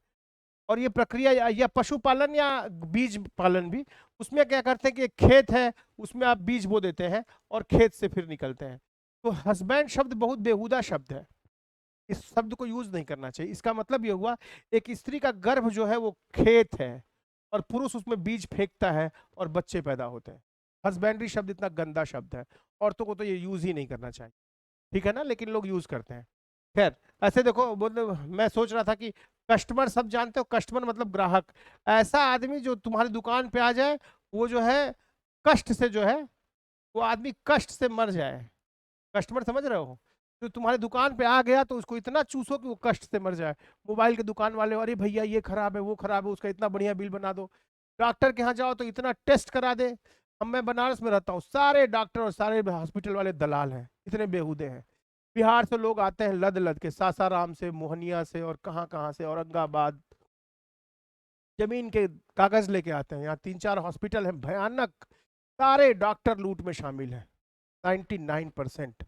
और ये प्रक्रिया या पशुपालन या बीज पालन भी, उसमें क्या करते हैं कि एक खेत है, उसमें आप बीज बो देते हैं और खेत से फिर निकलते हैं। तो हस्बैंड शब्द बहुत बेहुदा शब्द है। इस शब्द को यूज नहीं करना चाहिए। इसका मतलब ये हुआ एक स्त्री का गर्भ जो है वो खेत है और पुरुष उसमें बीज फेंकता है और बच्चे पैदा होते हैं। हस्बैंड्री शब्द इतना गंदा शब्द है, औरतों को तो ये यूज ही नहीं करना चाहिए। ठीक है ना? लेकिन लोग यूज करते हैं। खैर, ऐसे देखो मैं सोच रहा था कि कस्टमर सब जानते हो, कस्टमर मतलब ग्राहक। ऐसा आदमी जो तुम्हारी दुकान पे आ जाए, वो जो है कष्ट से जो है, वो आदमी कष्ट से मर जाए। कस्टमर समझ रहे हो? तो तुम्हारी दुकान पे आ गया तो उसको इतना चूसो कि वो कष्ट से मर जाए। मोबाइल के दुकान वाले, अरे भैया ये खराब है वो खराब है, उसका इतना बढ़िया बिल बना दो। डॉक्टर के यहाँ जाओ तो इतना टेस्ट करा दे। अब मैं बनारस में रहता हूँ, सारे डॉक्टर और सारे हॉस्पिटल वाले दलाल हैं, इतने बेहूदे हैं। बिहार से लोग आते हैं लद लद के, सासाराम से, मोहनिया से और कहाँ कहाँ से, औरंगाबाद, जमीन के कागज लेके आते हैं। यहाँ 3-4 हॉस्पिटल हैं भयानक। सारे डॉक्टर लूट में शामिल हैं। 99%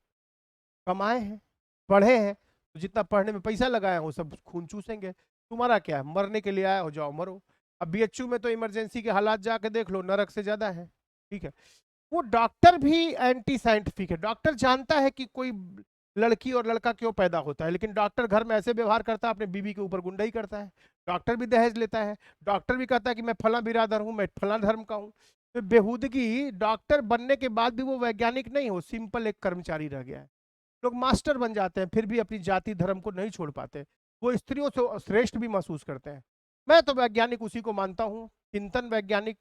कमाए हैं, पढ़े हैं, तो जितना पढ़ने में पैसा लगाया वो सब खून चूसेंगे। तुम्हारा क्या है? मरने के लिए आए हो, जाओ मरो। अब बीएचयू में तो इमरजेंसी के हालात जाके देख लो, नरक से ज्यादा है। ठीक है? वो डॉक्टर भी एंटी साइंटिफिक है। डॉक्टर जानता है कि कोई लड़की और लड़का क्यों पैदा होता है, लेकिन डॉक्टर घर में ऐसे व्यवहार करता है, अपने बीवी के ऊपर गुंडाई करता है। डॉक्टर भी दहेज लेता है। डॉक्टर भी कहता है कि मैं फला बिरादर हूँ, मैं फला धर्म का हूँ। तो बेहूदगी, डॉक्टर बनने के बाद भी वो वैज्ञानिक नहीं हो, सिंपल एक कर्मचारी रह गया है। लोग मास्टर बन जाते हैं फिर भी अपनी जाति धर्म को नहीं छोड़ पाते। वो स्त्रियों से श्रेष्ठ भी महसूस करते हैं। मैं तो वैज्ञानिक उसी को मानता हूँ, चिंतन वैज्ञानिक,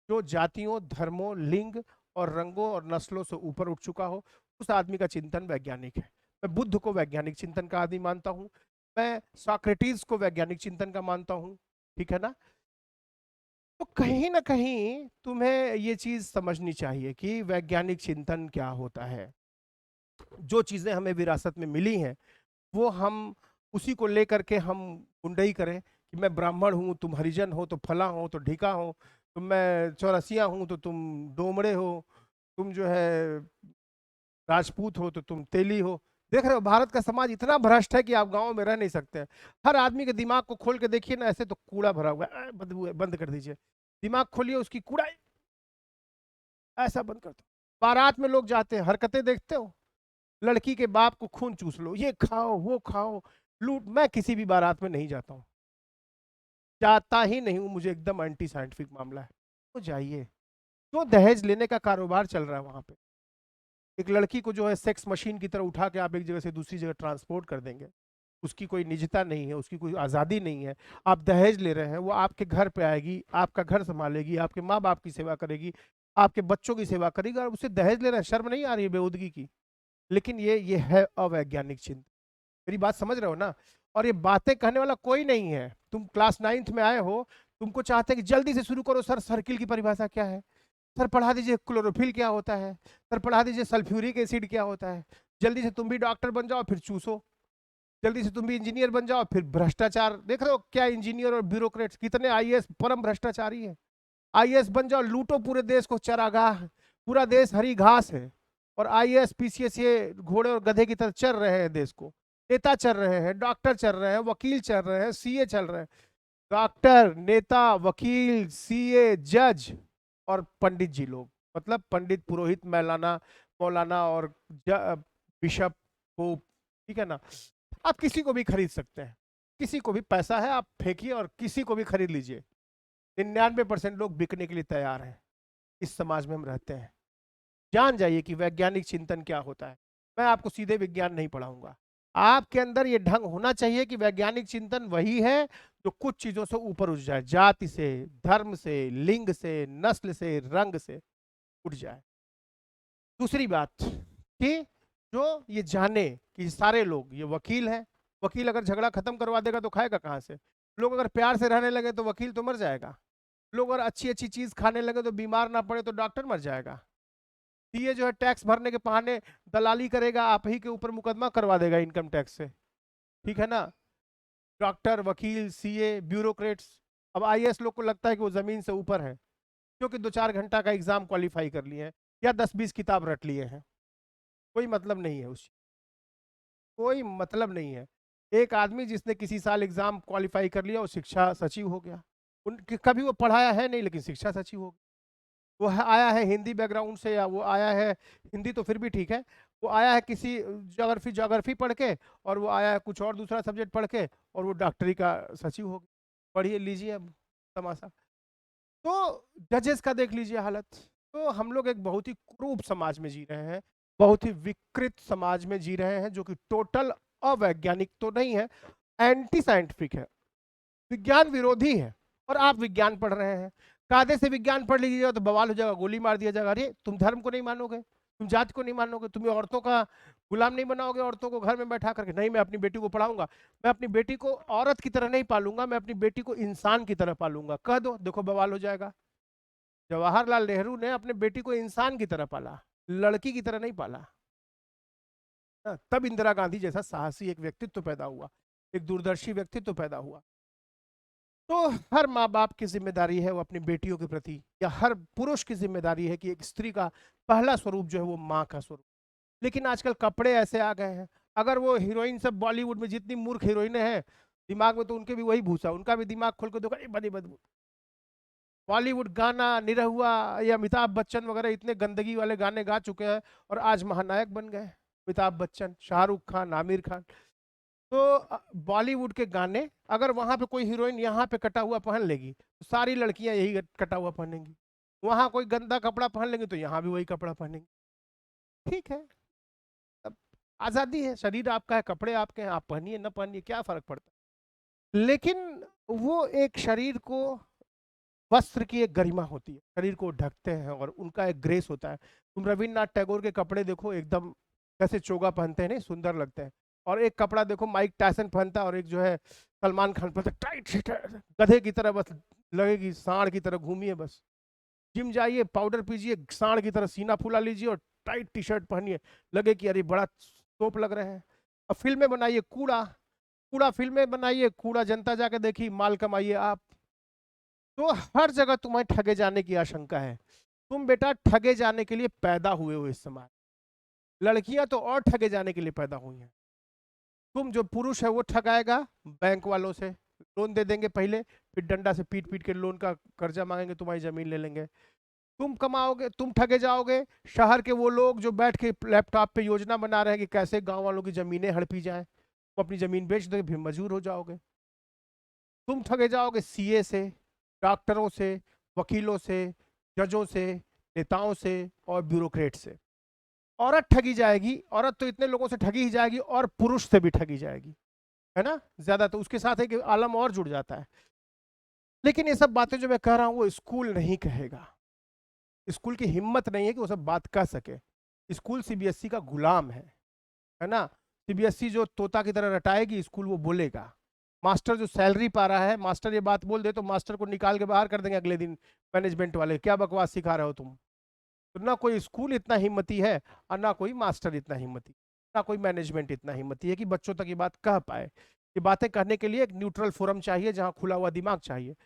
जो जातियों, धर्मों, लिंग और रंगों और नस्लों से ऊपर उठ चुका हो, उस आदमी का चिंतन वैज्ञानिक है। मैं बुद्ध को वैज्ञानिक चिंतन का आदमी मानता हूँ। मैं सॉक्रेटिस को वैज्ञानिक चिंतन का मानता हूँ। ठीक है ना? तो कहीं ना कहीं तुम्हें ये चीज समझनी चाहिए कि वैज्ञानिक चिंतन क्या होता है। जो चीजें हमें विरासत में मिली हैं वो हम उसी को लेकर के हम गुंडई करें कि मैं ब्राह्मण हूँ, तुम हरिजन हो तो फला हो तो ढीका हो, तुम मैं चौरसिया हूँ तो तुम डोमड़े हो, तुम जो है राजपूत हो तो तुम तेली हो। देख रहे हो भारत का समाज इतना भ्रष्ट है कि आप गांव में रह नहीं सकते हैं। हर आदमी के दिमाग को खोल के देखिए ना, ऐसे तो कूड़ा भरा हुआ है, बदबू है, बंद कर दीजिए। दिमाग खोलिए, उसकी कूड़ा ऐसा बंद कर दो। बारात में लोग जाते हैं, हरकतें देखते हो, लड़की के बाप को खून चूस लो, ये खाओ वो खाओ, लूट। मैं किसी भी बारात में नहीं जाता हूँ, जाता ही नहीं हूँ, मुझे एकदम एंटी साइंटिफिक मामला है। तो जाइए, तो दहेज लेने का कारोबार चल रहा है वहां पे। एक लड़की को जो है सेक्स मशीन की तरह उठा के आप एक जगह से दूसरी जगह ट्रांसपोर्ट कर देंगे। उसकी कोई निजता नहीं है, उसकी कोई आज़ादी नहीं है। आप दहेज ले रहे हैं, वो आपके घर पे आएगी, आपका घर संभालेगी, आपके माँ बाप की सेवा करेगी, आपके बच्चों की सेवा करेगी, और उससे दहेज ले रहे हैं। शर्म नहीं आ रही है बेहूदगी की? लेकिन ये है अवैज्ञानिक चिंतन। मेरी बात समझ रहे हो ना? और ये बातें कहने वाला कोई नहीं है। तुम क्लास 9th में आए हो, तुमको चाहते हैं कि जल्दी से शुरू करो, सर सर्किल की परिभाषा क्या है, सर पढ़ा दीजिए क्लोरोफिल क्या होता है, सर पढ़ा दीजिए सल्फ्यूरिक एसिड क्या होता है, जल्दी से तुम भी डॉक्टर बन जाओ फिर चूसो, जल्दी से तुम भी इंजीनियर बन जाओ फिर भ्रष्टाचार। देख रहे हो क्या इंजीनियर और ब्यूरोक्रेट्स, कितने आईएएस परम भ्रष्टाचारी है। आईएएस बन जाओ, लूटो पूरे देश को, चरागाह, पूरा देश हरी घास है, और आईएएस पीसीएस ये घोड़े और गधे की तरह चल रहे हैं देश को। नेता चल रहे हैं, डॉक्टर चल रहे हैं, वकील चल रहे हैं, सीए चल रहे हैं। डॉक्टर, नेता, वकील, सीए, जज और पंडित जी लोग, मतलब पंडित, पुरोहित, मौलाना, मौलाना और बिशप, पोप, ठीक है ना? आप किसी को भी खरीद सकते हैं, किसी को भी पैसा है आप फेंकिए और किसी को भी खरीद लीजिए। 99% लोग बिकने के लिए तैयार हैं। इस समाज में हम रहते हैं। जान जाइए कि वैज्ञानिक चिंतन क्या होता है। मैं आपको सीधे विज्ञान नहीं पढ़ाऊंगा। आपके अंदर ये ढंग होना चाहिए कि वैज्ञानिक चिंतन वही है जो कुछ चीजों से ऊपर उठ जाए, जाति से, धर्म से, लिंग से, नस्ल से, रंग से उठ जाए। दूसरी बात कि जो ये जाने कि सारे लोग, ये वकील है, वकील अगर झगड़ा खत्म करवा देगा तो खाएगा कहाँ से? लोग अगर प्यार से रहने लगे तो वकील तो मर जाएगा। लोग अगर अच्छी अच्छी चीज खाने लगे तो बीमार ना पड़े तो डॉक्टर मर जाएगा। ये जो है टैक्स भरने के बहाने दलाली करेगा, आप ही के ऊपर मुकदमा करवा देगा इनकम टैक्स से, ठीक है ना? डॉक्टर, वकील, सीए, ब्यूरोक्रेट्स। अब आईएएस लोग को लगता है कि वो जमीन से ऊपर है, क्योंकि 2-4 घंटा का एग्जाम क्वालिफाई कर लिए हैं या 10-20 किताब रट लिए हैं। कोई मतलब नहीं है उस, कोई मतलब नहीं है। एक आदमी जिसने किसी साल एग्जाम क्वालिफाई कर लिया वो शिक्षा सचिव हो गया। उनके कभी वो पढ़ाया है नहीं, लेकिन शिक्षा सचिव हो गया। वो आया है हिंदी बैकग्राउंड से, या वो आया है, हिंदी तो फिर भी ठीक है, वो आया है किसी ज्योग्राफी ज्योग्राफी पढ़ के, और वो आया है कुछ और दूसरा सब्जेक्ट पढ़ के, और वो डॉक्टरी का सचिव हो गया। पढ़िए, लीजिए अब तमाशा। तो जजेस का देख लीजिए हालत। तो हम लोग एक बहुत ही क्रूप समाज में जी रहे हैं, बहुत ही विकृत समाज में जी रहे हैं, जो कि टोटल अवैज्ञानिक तो नहीं है, एंटी साइंटिफिक है, विज्ञान विरोधी है। और आप विज्ञान पढ़ रहे हैं। कायदे से विज्ञान पढ़ लीजिएगा तो बवाल हो जाएगा, गोली मार दिया जाएगा। अरे तुम धर्म को नहीं मानोगे, तुम जाति को नहीं मानोगे, तुम्हें औरतों का गुलाम नहीं बनाओगे, औरतों को घर में बैठा करके? नहीं, मैं अपनी बेटी को पढ़ाऊंगा। मैं अपनी बेटी को औरत की तरह नहीं पालूंगा, मैं अपनी बेटी को इंसान की तरह पालूंगा। कह दो, देखो बवाल हो जाएगा। जवाहरलाल नेहरू ने अपने बेटी को इंसान की तरह पाला, लड़की की तरह नहीं पाला। तब इंदिरा गांधी जैसा साहसी एक व्यक्तित्व पैदा हुआ, एक दूरदर्शी व्यक्तित्व पैदा हुआ। तो हर माँ बाप की जिम्मेदारी है वो अपनी बेटियों के प्रति, या हर पुरुष की जिम्मेदारी है कि एक स्त्री का पहला स्वरूप जो है वो माँ का स्वरूप। लेकिन आजकल कपड़े ऐसे आ गए हैं, अगर वो हीरोइन सब बॉलीवुड में जितनी मूर्ख हीरोइनें हैं, दिमाग में तो उनके भी वही भूसा, उनका भी दिमाग खोल के देखो, बड़ी बदबू। बॉलीवुड गाना निरहुआ या अमिताभ बच्चन वगैरह इतने गंदगी वाले गाने गा चुके हैं, और आज महानायक बन गए। अमिताभ बच्चन, शाहरुख खान, आमिर खान। तो बॉलीवुड के गाने, अगर वहां पे कोई हीरोइन यहाँ पे कटा हुआ पहन लेगी तो सारी लड़कियां यही कटा हुआ पहनेंगी। वहां कोई गंदा कपड़ा पहन लेंगे तो यहाँ भी वही कपड़ा पहनेंगे। ठीक है, अब आजादी है, शरीर आपका है, कपड़े आपके हैं, आप पहनिए न पहनिए, क्या फर्क पड़ता है? लेकिन वो एक शरीर को, वस्त्र की एक गरिमा होती है, शरीर को ढकते हैं और उनका एक ग्रेस होता है। तुम रविन्द्रनाथ टैगोर के कपड़े देखो, एकदम कैसे चोगा पहनते हैं, नहीं सुंदर लगते हैं। और एक कपड़ा देखो माइक टायसन पहनता है, और एक जो है सलमान खान पहनता, टाइट गधे की तरह, बस लगेगी सांड की तरह घूमिए बस। जिम जाइए, पाउडर पीजिए, सांड की तरह सीना फुला लीजिए और टाइट टी शर्ट पहनिए, लगे कि अरे बड़ा तोप लग रहे हैं। अब फिल्में बनाइए, कूड़ा कूड़ा फिल्में बनाइए, कूड़ा जनता जाके देखी, माल कमाइए आप। तो हर जगह तुम्हें ठगे जाने की आशंका है। तुम बेटा ठगे जाने के लिए पैदा हुए हो इस समाज। लड़कियां तो और ठगे जाने के लिए पैदा हुई हैं। तुम जो पुरुष है वो ठगाएगा बैंक वालों से, लोन दे देंगे पहले, फिर डंडा से पीट पीट के लोन का कर्जा मांगेंगे, तुम्हारी जमीन ले लेंगे। तुम कमाओगे, तुम ठगे जाओगे। शहर के वो लोग जो बैठ के लैपटॉप पे योजना बना रहे हैं कि कैसे गांव वालों की जमीनें हड़पी जाएं, वो अपनी जमीन बेच दोगे, फिर मजदूर हो जाओगे। तुम ठगे जाओगे सीए से, डॉक्टरों से, वकीलों से, जजों से, नेताओं से और ब्यूरोक्रेट से। औरत ठगी जाएगी, औरत तो इतने लोगों से ठगी ही जाएगी, और पुरुष से भी ठगी जाएगी, है ना, ज्यादा। तो उसके साथ एक आलम और जुड़ जाता है। लेकिन ये सब बातें जो मैं कह रहा हूं वो स्कूल नहीं कहेगा। स्कूल की हिम्मत नहीं है कि वो सब बात कह सके। स्कूल सीबीएसई का गुलाम है ना। सीबीएसई जो तोता की तरह रटाएगी, स्कूल वो बोलेगा। मास्टर जो सैलरी पा रहा है, मास्टर ये बात बोल दे तो मास्टर को निकाल के बाहर कर देंगे अगले दिन मैनेजमेंट वाले, क्या बकवास सिखा रहे हो तुम। तो ना कोई स्कूल इतना हिम्मती है, और ना कोई मास्टर इतना हिम्मती, ना कोई मैनेजमेंट इतना हिम्मती है कि बच्चों तक ये बात कह पाए। ये बातें कहने के लिए एक न्यूट्रल फोरम चाहिए, जहां खुला हुआ दिमाग चाहिए।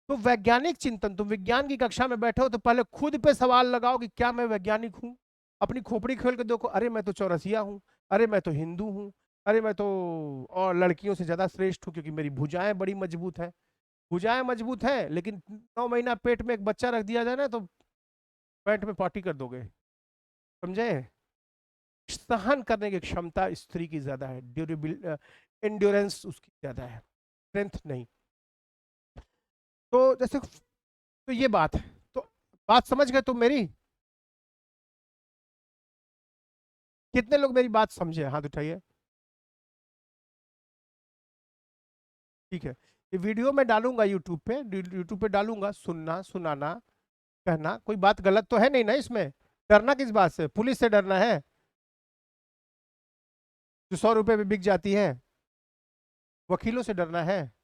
तो वैज्ञानिक चिंतन, तुम विज्ञान की कक्षा में बैठे हो तो पहले खुद पे सवाल लगाओ कि क्या मैं वैज्ञानिक हूँ। अपनी खोपड़ी खोल के देखो, अरे मैं तो चौरसिया हूँ, अरे मैं तो हिंदू हूँ, अरे मैं तो और लड़कियों से ज्यादा श्रेष्ठ हूँ क्योंकि मेरी भुजाएं बड़ी मजबूत है। भुजाएं मजबूत है, लेकिन 9 महीना पेट में एक बच्चा रख दिया जाए ना तो पेट में पार्टी कर दोगे, समझे। सहन करने की क्षमता स्त्री की ज्यादा है, ड्यूरेबिल एंड्योरेंस उसकी ज्यादा है, स्ट्रेंथ नहीं। तो जैसे, तो ये बात है। तो बात समझ गए तुम मेरी? कितने लोग मेरी बात समझे, हाथ उठाइए। ठीक है, ये वीडियो मैं डालूंगा यूट्यूब पे, यूट्यूब पे डालूंगा। सुनना, सुनाना, कहना, कोई बात गलत तो है नहीं ना इसमें। डरना किस बात से? पुलिस से डरना है जो 100 रुपए में बिक जाती है? वकीलों से डरना है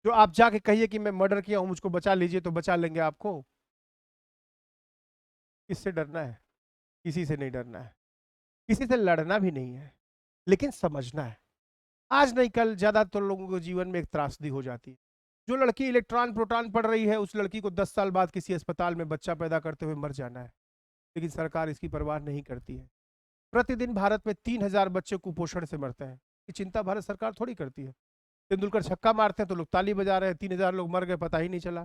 जो आप जाके कहिए कि मैं मर्डर किया हूं, मुझको बचा लीजिए, तो बचा लेंगे आपको? किससे डरना है? किसी से नहीं डरना है, किसी से लड़ना भी नहीं है, लेकिन समझना है। आज नहीं कल ज्यादातर लोगों के जीवन में एक त्रासदी हो जाती है। जो लड़की इलेक्ट्रॉन प्रोटॉन पढ़ रही है, उस लड़की को 10 साल बाद किसी अस्पताल में बच्चा पैदा करते हुए मर जाना है, लेकिन सरकार इसकी परवाह नहीं करती है। प्रतिदिन भारत में 3,000 बच्चे कुपोषण से मरते हैं, ये चिंता भारत सरकार थोड़ी करती है। तेंदुलकर छक्का मारते हैं तो लोग ताली बजा रहे हैं, 3,000 लोग मर गए, पता ही नहीं चला।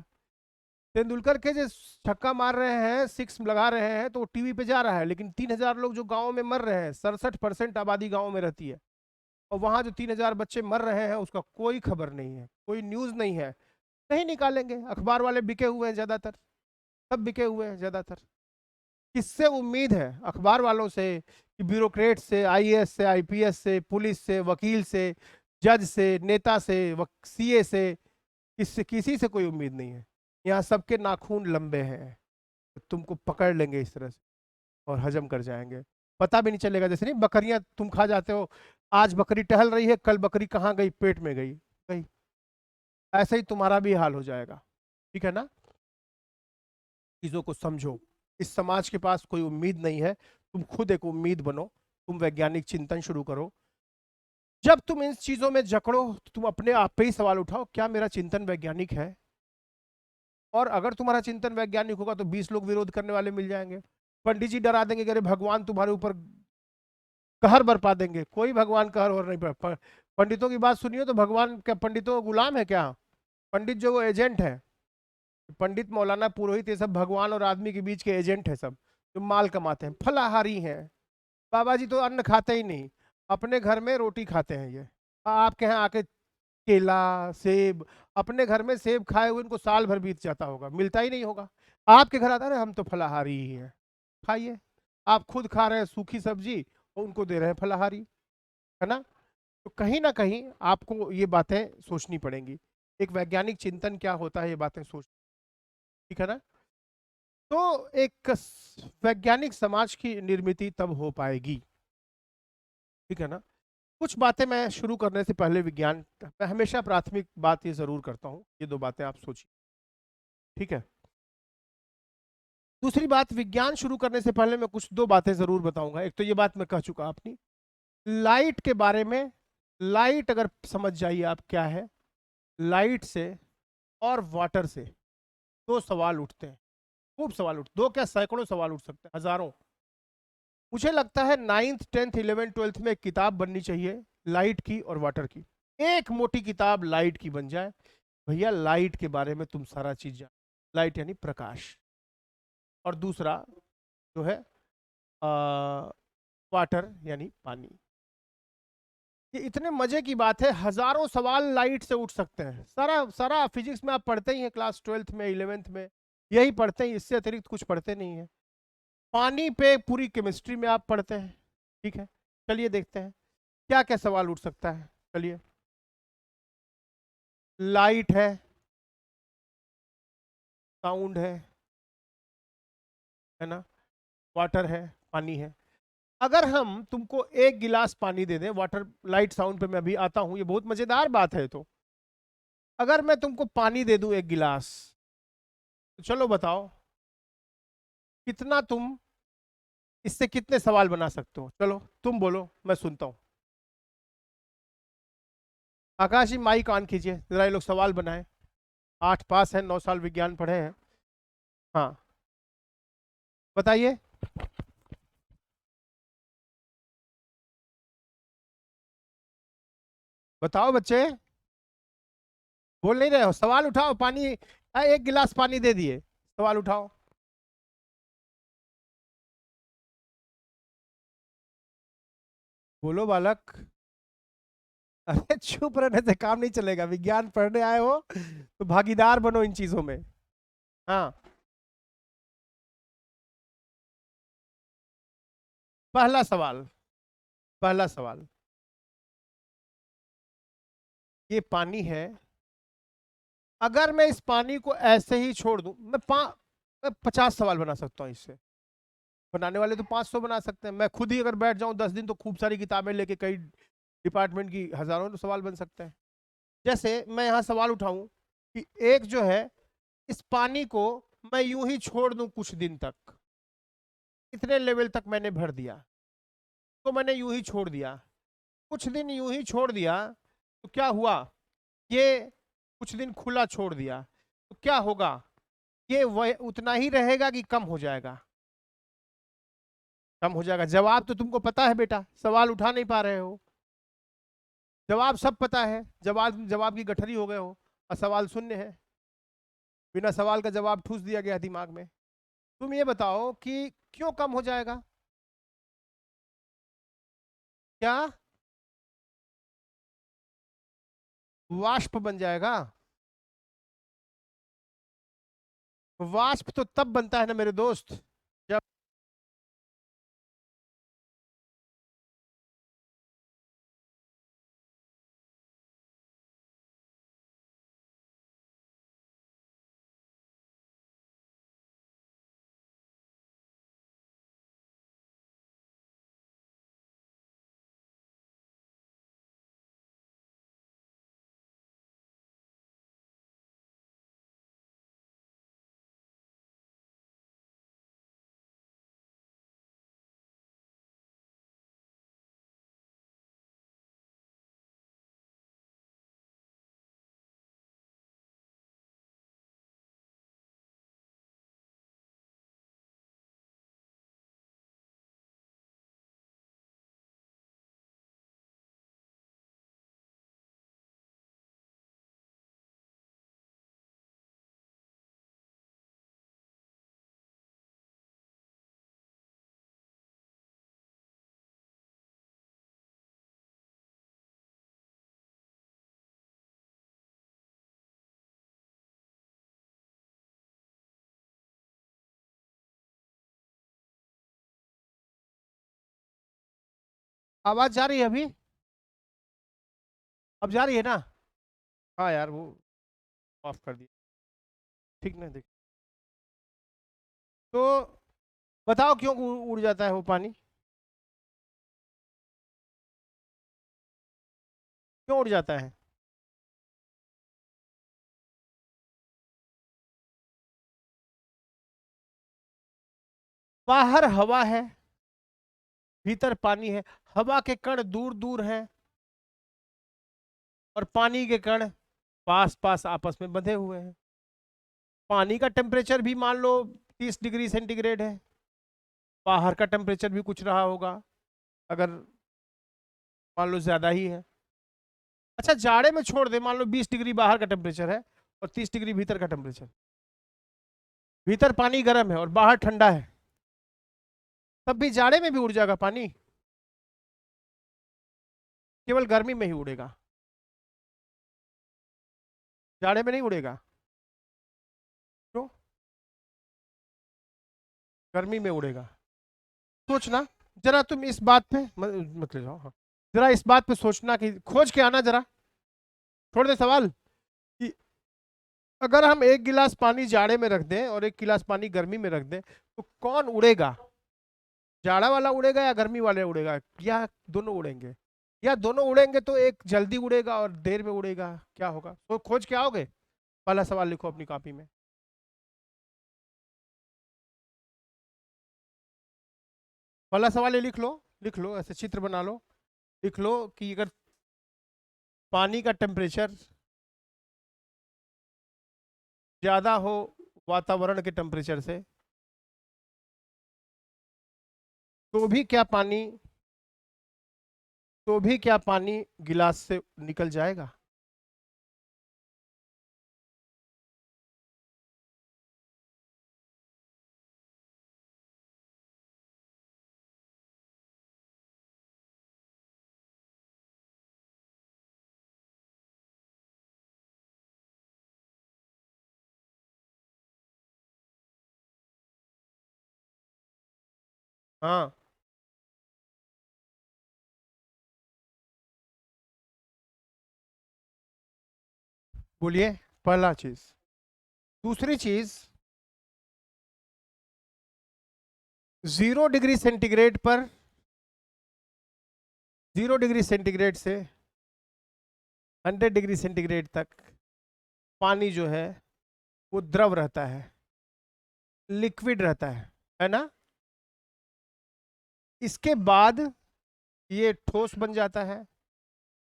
तेंदुलकर के जो छक्का मार रहे हैं, सिक्स लगा रहे हैं, तो टीवी पे जा रहा है, लेकिन 3,000 लोग जो गाँव में मर रहे हैं, 67% आबादी गाँव में रहती है, और वहां जो 3,000 बच्चे मर रहे हैं उसका कोई खबर नहीं है, कोई न्यूज नहीं है। नहीं निकालेंगे, अखबार वाले बिके हुए हैं ज्यादातर, सब बिके हुए हैं ज्यादातर। किससे उम्मीद है? अखबार वालों से कि ब्यूरोक्रेट से, आईएएस से, आईपीएस से, पुलिस से, वकील से, जज से, नेता से, सीए से? किससे? किसी से कोई उम्मीद नहीं है। यहाँ सबके नाखून लंबे हैं, तुमको पकड़ लेंगे इस तरह से और हजम कर जाएंगे, पता भी नहीं चलेगा। जैसे नहीं बकरियां तुम खा जाते हो, आज बकरी टहल रही है, कल बकरी कहाँ गई, पेट में गई गई, ऐसे ही तुम्हारा भी हाल हो जाएगा। ठीक है ना। चीजों को समझो। इस समाज के पास कोई उम्मीद नहीं है, तुम खुद एक उम्मीद बनो। तुम वैज्ञानिक चिंतन शुरू करो। जब तुम इन चीजों में जकड़ो तो तुम अपने आप पे ही सवाल उठाओ, क्या मेरा चिंतन वैज्ञानिक है? और अगर तुम्हारा चिंतन वैज्ञानिक होगा तो 20 लोग विरोध करने वाले मिल जाएंगे। पंडित जी डरा देंगे कि अरे भगवान तुम्हारे ऊपर कहर बरपा देंगे। कोई भगवान कहर और नहीं पंडितों की बात सुनियो तो भगवान क्या पंडितों का गुलाम है क्या? पंडित जो वो एजेंट है, पंडित मौलाना पुरोहित ये सब भगवान और आदमी के बीच के एजेंट है सब, जो माल कमाते हैं, फलाहारी हैं। बाबा जी तो अन्न खाते ही नहीं, अपने घर में रोटी खाते हैं ये। आपके यहाँ आके केला, सेब, अपने घर में सेब खाए हुए इनको साल भर बीत जाता होगा, मिलता ही नहीं होगा। आपके घर आता है हम तो फलाहारी ही हैं, खाइए। आप खुद खा रहे हैं सूखी सब्जी और उनको दे रहे हैं फलाहारी, है ना। तो कहीं ना कहीं आपको ये बातें सोचनी पड़ेंगी। एक वैज्ञानिक चिंतन क्या होता है, ये बातें सोच, ठीक है ना। तो एक वैज्ञानिक समाज की निर्मित तब हो पाएगी, ठीक है ना। कुछ बातें मैं शुरू करने से पहले, विज्ञान मैं हमेशा प्राथमिक बात ये जरूर करता हूँ, ये 2 बातें आप सोचिए, ठीक है। दूसरी बात, विज्ञान शुरू करने से पहले मैं कुछ 2 बातें जरूर बताऊंगा। एक तो ये बात मैं कह चुका अपनी लाइट के बारे में। लाइट अगर समझ जाइए आप क्या है, लाइट से और वाटर से 2 सवाल उठते हैं, खूब सवाल उठ, 2 क्या सैकड़ों सवाल उठ सकते हैं, हजारों। मुझे लगता है 9th 10th 11th 12th में एक किताब बननी चाहिए लाइट की और वाटर की। एक मोटी किताब लाइट की बन जाए, भैया लाइट के बारे में तुम सारा चीज जान। लाइट यानी प्रकाश, और दूसरा जो है वाटर यानी पानी। ये इतने मजे की बात है, हजारों सवाल लाइट से उठ सकते हैं। सारा सारा फिजिक्स में आप पढ़ते ही हैं, क्लास 12th में 11th में यही पढ़ते हैं, इससे अतिरिक्त कुछ पढ़ते नहीं है। पानी पे पूरी केमिस्ट्री में आप पढ़ते हैं। ठीक है, चलिए देखते हैं क्या क्या सवाल उठ सकता है। चलिए, लाइट है, साउंड है ना, वाटर है, पानी है। अगर हम तुमको एक गिलास पानी दे दें, वाटर लाइट साउंड पे मैं अभी आता हूं, ये बहुत मजेदार बात है। तो अगर मैं तुमको पानी दे दूं एक गिलास, तो चलो बताओ कितना तुम इससे कितने सवाल बना सकते हो। चलो तुम बोलो, मैं सुनता हूं। आकाश जी माइक ऑन कीजिए, जरा ये लोग सवाल बनाए। 8 पास है, 9 साल विज्ञान पढ़े हैं। हाँ बताइए। बताओ बच्चे, बोल नहीं रहे हो? सवाल उठाओ। पानी, एक गिलास पानी दे दिए, सवाल उठाओ। बोलो बालक। अरे चुप रहने से काम नहीं चलेगा, विज्ञान पढ़ने आए हो तो भागीदार बनो इन चीजों में। हाँ, पहला सवाल, पहला सवाल, ये पानी है। अगर मैं इस पानी को ऐसे ही छोड़ दूं, मैं 50 सवाल बना सकता हूं इससे। बनाने वाले तो 500 बना सकते हैं। मैं खुद ही अगर बैठ जाऊं 10 दिन तो खूब सारी किताबें लेके कई डिपार्टमेंट की हजारों सवाल बन सकते हैं। जैसे मैं यहाँ सवाल उठाऊं कि एक जो है, इस पानी को मैं यूं ही छोड़ दूं कुछ दिन तक, इतने लेवल तक मैंने भर दिया, तो मैंने यूं ही छोड़ दिया, कुछ दिन यूं ही छोड़ दिया, तो क्या हुआ? ये कुछ दिन खुला छोड़ दिया तो क्या होगा? ये वह उतना ही रहेगा कि कम हो जाएगा? कम हो जाएगा। जवाब तो तुमको पता है बेटा, सवाल उठा नहीं पा रहे हो। जवाब सब पता है, जवाब जवाब की गठरी हो गए हो, और सवाल शून्य है। बिना सवाल का जवाब ठूस दिया गया दिमाग में। तुम ये बताओ कि क्यों कम हो जाएगा? क्या वाष्प बन जाएगा? वाष्प तो तब बनता है ना मेरे दोस्त, जब आवाज जा रही है अभी? अब जा रही है ना? हाँ यार, वो ऑफ कर दिया। ठीक ना, देख। तो बताओ क्यों उड़ जाता है वो पानी? क्यों उड़ जाता है? बाहर हवा है, भीतर पानी है। हवा के कण दूर दूर हैं और पानी के कण पास पास आपस में बंधे हुए हैं। पानी का टेम्परेचर भी मान लो 30 डिग्री सेंटीग्रेड है, बाहर का टेम्परेचर भी कुछ रहा होगा, अगर मान लो ज्यादा ही है। अच्छा, जाड़े में छोड़ दे, मान लो 20 डिग्री बाहर का टेम्परेचर है और 30 डिग्री भीतर का टेम्परेचर, भीतर पानी गर्म है और बाहर ठंडा है, तब भी जाड़े में भी उड़ जाएगा पानी, केवल गर्मी में ही उड़ेगा, जाड़े में नहीं उड़ेगा। क्यों? गर्मी में उड़ेगा। सोचना जरा, तुम इस बात पे मत ले जाओ, हाँ जरा इस बात पे सोचना कि खोज के आना जरा, छोड़ दे सवाल कि अगर हम एक गिलास पानी जाड़े में रख दें और एक गिलास पानी गर्मी में रख दें तो कौन उड़ेगा? जाड़ा वाला उड़ेगा या गर्मी वाला उड़ेगा, या दोनों उड़ेंगे? या दोनों उड़ेंगे तो एक जल्दी उड़ेगा और देर में उड़ेगा, क्या होगा? तो खोज के आओगे। पहला सवाल लिखो अपनी कॉपी में। पहला सवाल ये लिख लो, ऐसे चित्र बना लो, लिख लो कि अगर पानी का टेम्परेचर ज्यादा हो वातावरण के टेम्परेचर से, तो भी क्या पानी तो भी क्या पानी गिलास से निकल जाएगा? हाँ, बोलिए। पहला चीज। दूसरी चीज, 0 डिग्री सेंटीग्रेड पर, 0 डिग्री सेंटीग्रेड से 100 डिग्री सेंटीग्रेड तक पानी जो है वो द्रव रहता है, लिक्विड रहता है ना? इसके बाद ये ठोस बन जाता है,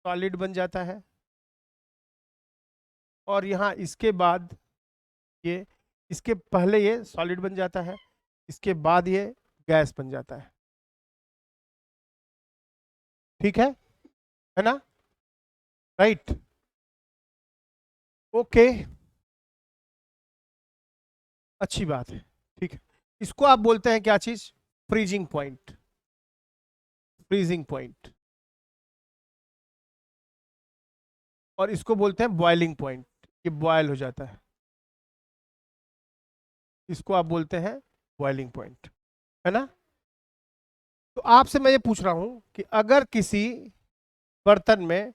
सॉलिड बन जाता है, और यहाँ इसके बाद ये, इसके पहले ये सॉलिड बन जाता है, इसके बाद ये गैस बन जाता है। ठीक है ना? राइट। ओके, अच्छी बात है। ठीक है, इसको आप बोलते हैं क्या चीज? Freezing point. Freezing point. और इसको बोलते हैं बॉइलिंग पॉइंट, ये बॉयल हो जाता है, इसको आप बोलते हैं बॉइलिंग पॉइंट, है ना? तो आपसे मैं ये पूछ रहा हूं कि अगर किसी बर्तन में,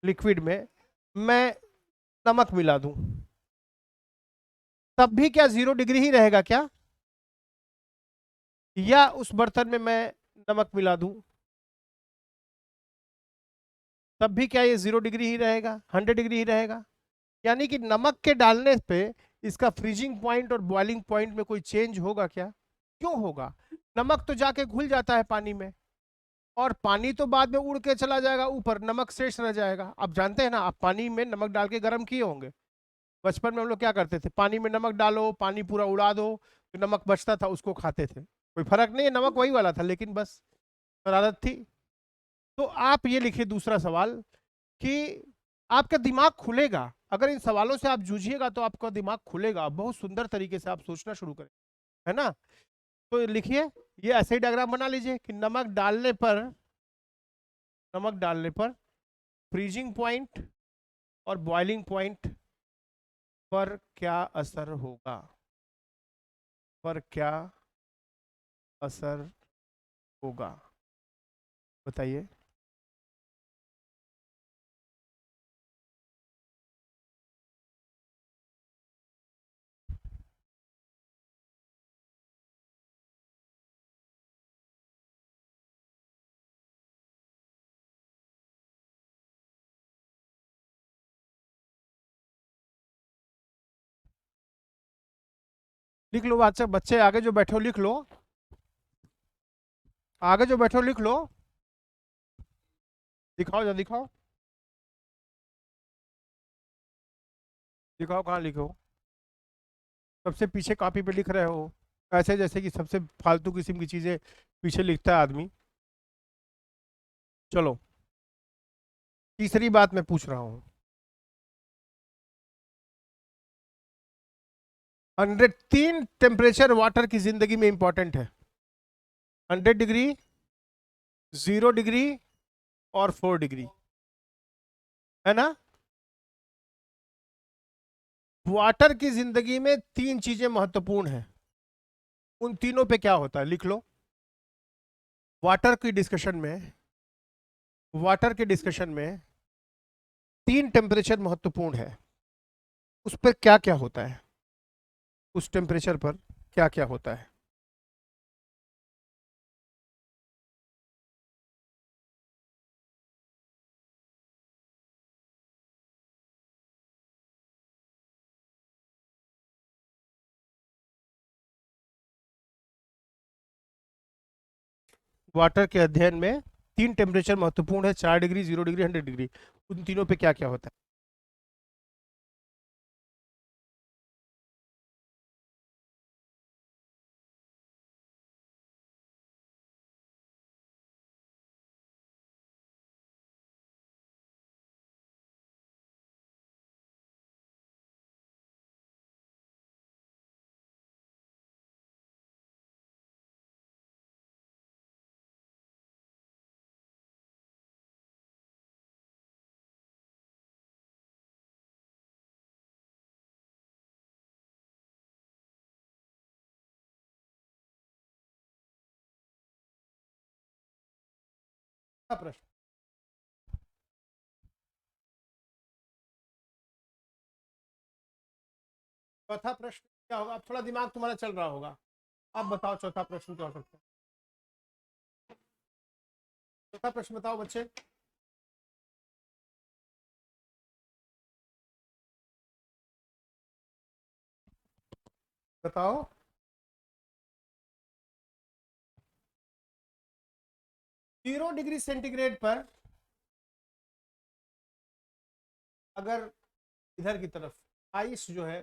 लिक्विड में, मैं नमक मिला दूं, तब भी क्या 0 डिग्री ही रहेगा क्या? या उस बर्तन में मैं नमक मिला दूं, तब भी क्या ये 0 डिग्री ही रहेगा, 100 डिग्री ही रहेगा? यानी कि नमक के डालने पे इसका फ्रीजिंग पॉइंट और बॉइलिंग पॉइंट में कोई चेंज होगा क्या? क्यों होगा? नमक तो जाके घुल जाता है पानी में, और पानी तो बाद में उड़ के चला जाएगा ऊपर, नमक शेष रह जाएगा। आप जानते हैं ना, आप पानी में नमक डाल के गर्म किए होंगे। बचपन में हम लोग क्या करते थे, पानी में नमक डालो, पानी पूरा उड़ा दो, तो नमक बचता था, उसको खाते थे। कोई फर्क नहीं है, नमक वही वाला था, लेकिन बस शरारत थी। तो आप ये लिखिए दूसरा सवाल कि आपका दिमाग खुलेगा, अगर इन सवालों से आप जूझिएगा तो आपका दिमाग खुलेगा, बहुत सुंदर तरीके से आप सोचना शुरू करें, है ना? तो लिखिए, ये ऐसे ही डायग्राम बना लीजिए कि नमक डालने पर फ्रीजिंग पॉइंट और बॉइलिंग पॉइंट पर क्या असर होगा, पर क्या असर होगा, बताइए। लिख लो बच्चे, बच्चे आगे जो बैठे हो लिख लो, आगे जो बैठे हो लिख लो, दिखाओ, जल्दी दिखाओ, दिखाओ कहाँ लिखो। सबसे पीछे कॉपी पे लिख रहे हो, ऐसे जैसे कि सबसे फालतू किस्म की चीजें पीछे लिखता है आदमी। चलो, तीसरी बात मैं पूछ रहा हूं। 100 तीन टेम्परेचर वाटर की जिंदगी में इंपॉर्टेंट है, 100 डिग्री, 0 डिग्री और 4 डिग्री, है ना। वाटर की जिंदगी में तीन चीजें महत्वपूर्ण हैं, उन तीनों पे क्या होता है लिख लो। वाटर की डिस्कशन में, वाटर के डिस्कशन में तीन टेम्परेचर महत्वपूर्ण है, उस पर क्या क्या होता है, उस टेम्परेचर पर क्या क्या होता है। वाटर के अध्ययन में तीन टेम्परेचर महत्वपूर्ण है, 4 डिग्री, 0 डिग्री, 100 डिग्री, उन तीनों पे क्या क्या होता है। प्रश्न, चौथा प्रश्न क्या होगा। अब थोड़ा दिमाग तुम्हारा चल रहा होगा, अब बताओ चौथा प्रश्न क्या हो सकता है। चौथा प्रश्न बताओ बच्चे। बताओ। 0 डिग्री सेंटीग्रेड पर अगर इधर की तरफ आइस जो है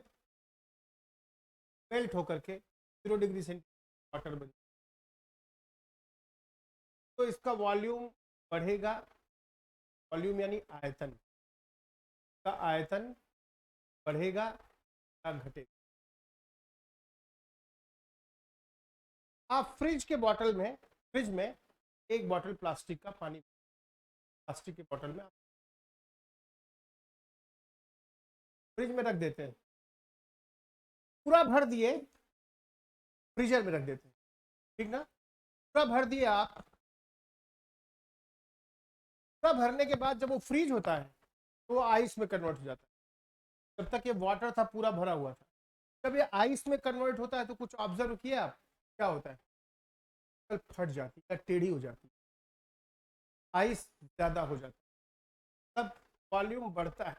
मेल्ट होकर के 0 डिग्री सेंटीग्रेड वाटर बन, तो इसका वॉल्यूम बढ़ेगा, वॉल्यूम यानी आयतन, का आयतन बढ़ेगा या घटेगा। आप फ्रिज के बॉटल में, फ्रिज में एक बॉटल प्लास्टिक का पानी, प्लास्टिक के बॉटल में आप फ्रिज में रख देते हैं, पूरा भर दिए, फ्रीजर में रख देते हैं, ठीक ना। पूरा भर दिए आप, पूरा भरने के बाद जब वो फ्रीज होता है तो वो आइस में कन्वर्ट हो जाता है। जब तक ये वाटर था पूरा भरा हुआ था, जब ये आइस में कन्वर्ट होता है तो कुछ ऑब्जर्व किया आप, क्या होता है, फट जाती है, टेढ़ी हो जाती है, आइस ज्यादा हो जाता है, तब वॉल्यूम बढ़ता है।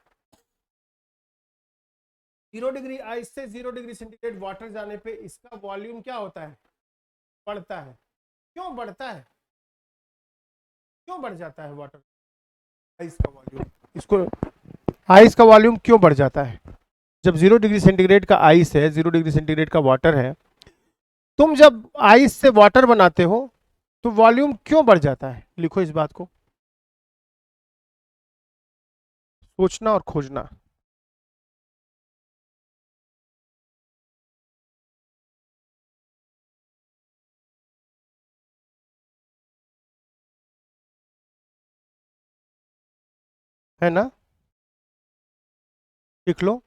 0 डिग्री आइस से 0 डिग्री सेंटीग्रेड वाटर जाने पे इसका वॉल्यूम क्या होता है, बढ़ता है। क्यों बढ़ता है, क्यों बढ़ जाता है वाटर, आइस का वॉल्यूम, इसको आइस का वॉल्यूम क्यों बढ़ जाता है। जब 0 डिग्री सेंटीग्रेड का आइस है, 0 डिग्री सेंटीग्रेड का वाटर है, तुम जब आइस से वाटर बनाते हो तो वॉल्यूम क्यों बढ़ जाता है, लिखो इस बात को, सोचना और खोजना। है ना, लिख लो।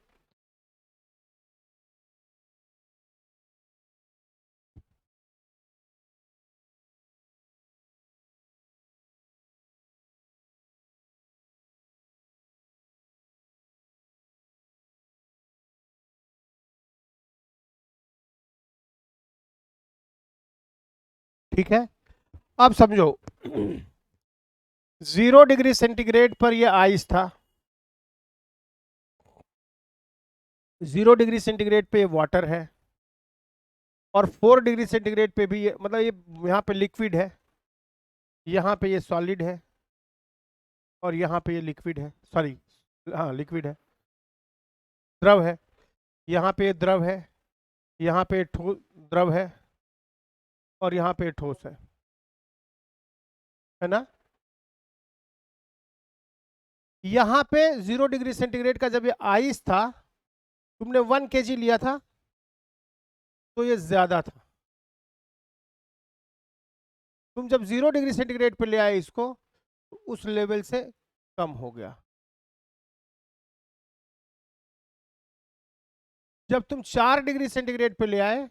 ठीक है, अब समझो। 0 डिग्री सेंटीग्रेड पर यह आइस था, 0 डिग्री सेंटीग्रेड पे वाटर है, और 4 डिग्री सेंटीग्रेड पे भी ये, मतलब ये यहाँ पे लिक्विड है, यहाँ पे ये सॉलिड है, और यहाँ पे ये लिक्विड है, सॉरी, हाँ लिक्विड है, द्रव है, यहाँ पे द्रव है, यहाँ पे ठोस द्रव है, और यहाँ पे ठोस है ना। यहाँ पे 0 डिग्री सेंटीग्रेड का जब ये आइस था, तुमने 1 kg लिया था, तो ये ज्यादा था। तुम जब 0 डिग्री सेंटीग्रेड पे ले आए इसको, तो उस लेवल से कम हो गया। जब तुम 4 डिग्री सेंटीग्रेड पे ले आए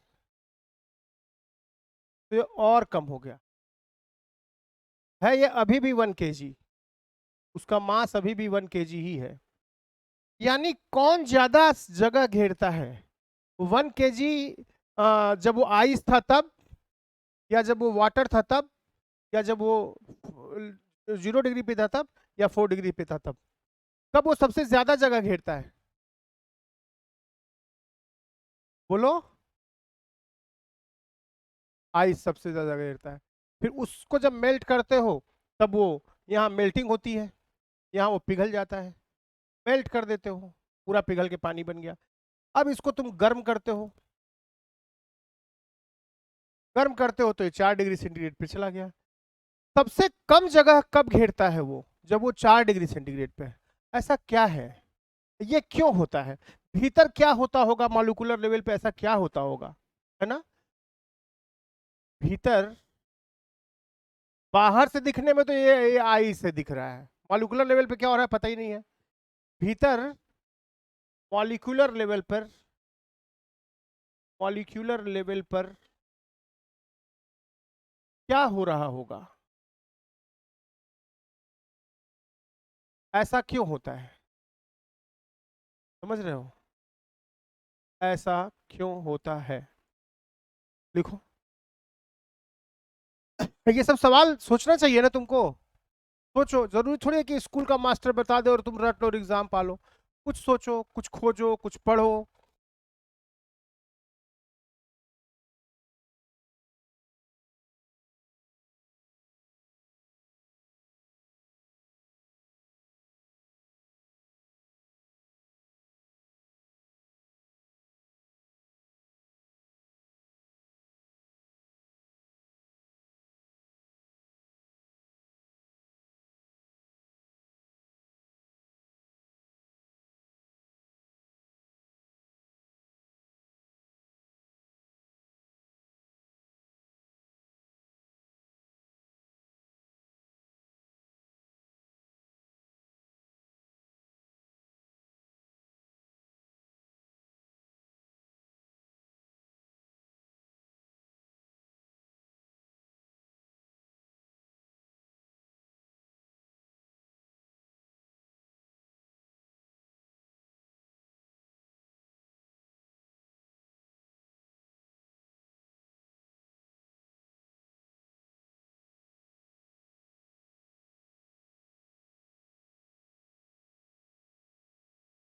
तो ये और कम हो गया। है ये अभी भी 1 kg, उसका मास अभी भी 1 kg ही है। यानी कौन ज्यादा जगह घेरता है, 1 kg जब वो आइस था तब, या जब वो वाटर था तब, या जब वो 0 डिग्री पे था तब, या 4 डिग्री पे था तब? कब वो सबसे ज्यादा जगह घेरता है? बोलो। आइस सबसे ज्यादा घेरता है। फिर उसको जब मेल्ट करते हो तब वो यहाँ मेल्टिंग होती है, यहाँ वो पिघल जाता है। मेल्ट कर देते हो, पूरा पिघल के पानी बन गया। अब इसको तुम गर्म करते हो, गर्म करते हो तो ये 4 डिग्री सेंटीग्रेड पे चला गया। सबसे कम जगह कब घेरता है वो? जब वो 4 डिग्री सेंटीग्रेड पे है। ऐसा क्या है? ये क्यों होता है? भीतर क्या होता होगा मॉलिक्यूलर लेवल पे, ऐसा क्या होता होगा, है ना? भीतर, बाहर से दिखने में तो ये आई से दिख रहा है, मॉलिक्यूलर लेवल पे क्या हो रहा है पता ही नहीं है। भीतर मॉलिक्यूलर लेवल पर, मॉलिक्यूलर लेवल पर क्या हो रहा होगा? ऐसा क्यों होता है? समझ रहे हो? ऐसा क्यों होता है? लिखो। ये सब सवाल सोचना चाहिए ना तुमको। सोचो, जरूरी थोड़ी है कि स्कूल का मास्टर बता दे और तुम रट लो और एग्जाम पालो। कुछ सोचो, कुछ खोजो, कुछ पढ़ो।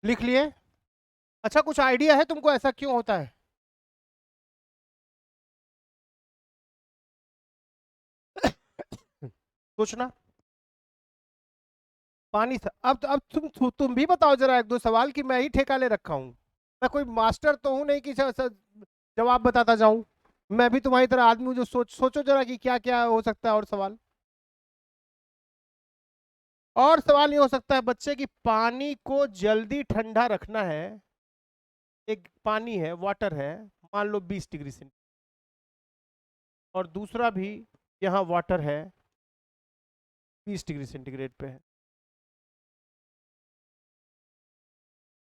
लिख लिए? अच्छा, कुछ आइडिया है तुमको ऐसा क्यों होता है? सोचना। पानी था। अब तुम भी बताओ जरा एक दो सवाल, कि मैं ही ठेका ले रखा हूँ? मैं कोई मास्टर तो हूं नहीं कि जवाब बताता जाऊं। मैं भी तुम्हारी तरह आदमी हूं जो सोचो जरा कि क्या क्या हो सकता है और सवाल। और सवाल ये हो सकता है बच्चे कि पानी को जल्दी ठंडा रखना है। एक पानी है, वाटर है, मान लो 20 डिग्री सेंटीग्रेड, और दूसरा भी यहाँ वाटर है 20 डिग्री सेंटीग्रेड पे है।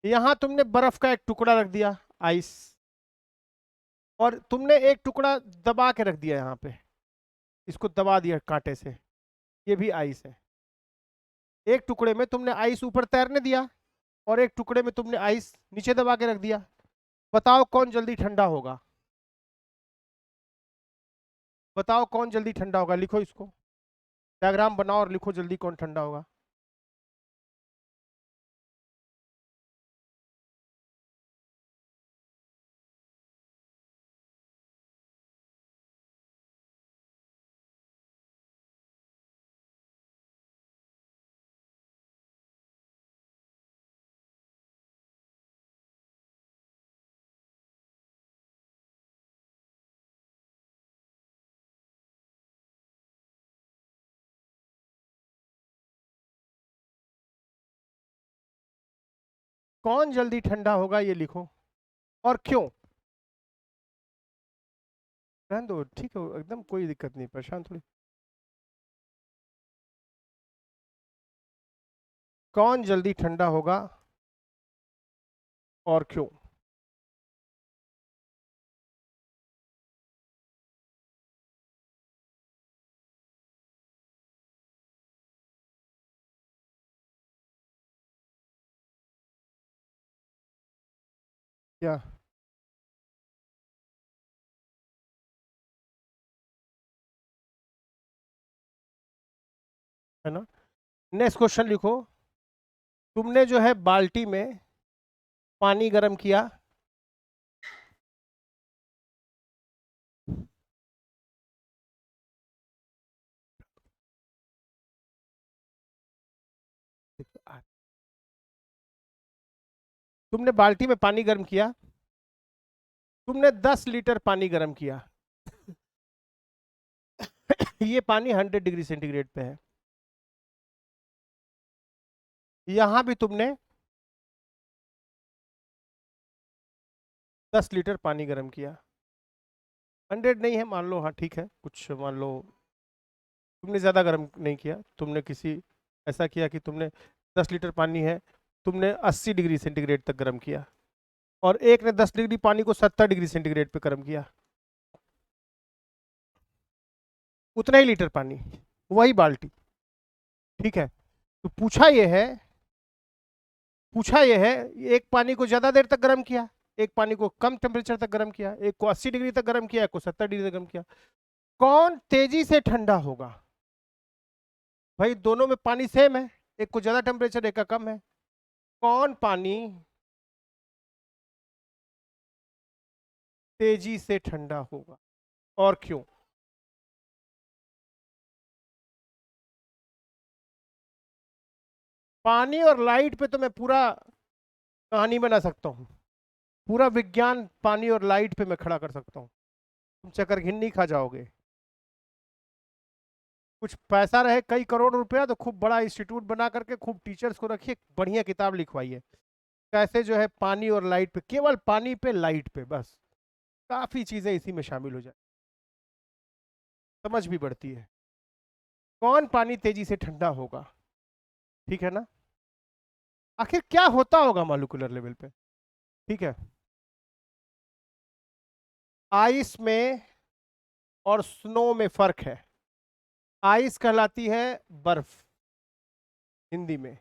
यहाँ तुमने बर्फ का एक टुकड़ा रख दिया, आइस, और तुमने एक टुकड़ा दबा के रख दिया यहाँ पे, इसको दबा दिया कांटे से, ये भी आइस है। एक टुकड़े में तुमने आइस ऊपर तैरने दिया, और एक टुकड़े में तुमने आइस नीचे दबा के रख दिया। बताओ कौन जल्दी ठंडा होगा? बताओ कौन जल्दी ठंडा होगा? लिखो इसको, डायग्राम बनाओ और लिखो जल्दी कौन ठंडा होगा। कौन जल्दी ठंडा होगा ये लिखो, और क्यों? रहने दो, ठीक है, एकदम कोई दिक्कत नहीं, परेशान थोड़ी। कौन जल्दी ठंडा होगा और क्यों? क्या है ना? नेक्स्ट क्वेश्चन लिखो। तुमने जो है बाल्टी में पानी गर्म किया, तुमने बाल्टी में पानी गर्म किया, तुमने 10 लीटर पानी गर्म किया। ये पानी 100 डिग्री सेंटीग्रेड पे है। यहां भी तुमने 10 लीटर पानी गर्म किया। 100 नहीं है मान लो, हाँ ठीक है, कुछ मान लो तुमने ज्यादा गर्म नहीं किया, तुमने किसी ऐसा किया कि तुमने 10 लीटर पानी है, तुमने 80 डिग्री सेंटीग्रेड तक गर्म किया, और एक ने 10 डिग्री पानी को 70 डिग्री सेंटीग्रेड पे गर्म किया। उतना ही लीटर पानी, वही बाल्टी, ठीक है। तो पूछा ये है, एक पानी को ज्यादा देर तक गर्म किया, एक पानी को कम टेम्परेचर तक गर्म किया, एक को 80 डिग्री तक गर्म किया, एक को 70 डिग्री तक गर्म किया। कौन तेजी से ठंडा होगा? भाई दोनों में पानी सेम है, एक को ज्यादा टेम्परेचर, एक का कम है। कौन पानी तेजी से ठंडा होगा और क्यों? पानी और लाइट पे तो मैं पूरा कहानी बना सकता हूँ, पूरा विज्ञान पानी और लाइट पे मैं खड़ा कर सकता हूँ, तुम चकरघिन्नी खा जाओगे। कुछ पैसा रहे, कई करोड़ रुपया, तो खूब बड़ा इंस्टीट्यूट बना करके खूब टीचर्स को रखिए, बढ़िया किताब लिखवाइए, कैसे जो है पानी और लाइट पे, केवल पानी पे लाइट पे बस, काफी चीजें इसी में शामिल हो जाए, समझ भी बढ़ती है। कौन पानी तेजी से ठंडा होगा, ठीक है ना? आखिर क्या होता होगा मॉलिक्यूलर लेवल पे, ठीक है। आइस में और स्नो में फर्क है। आइस कहलाती है बर्फ हिंदी में,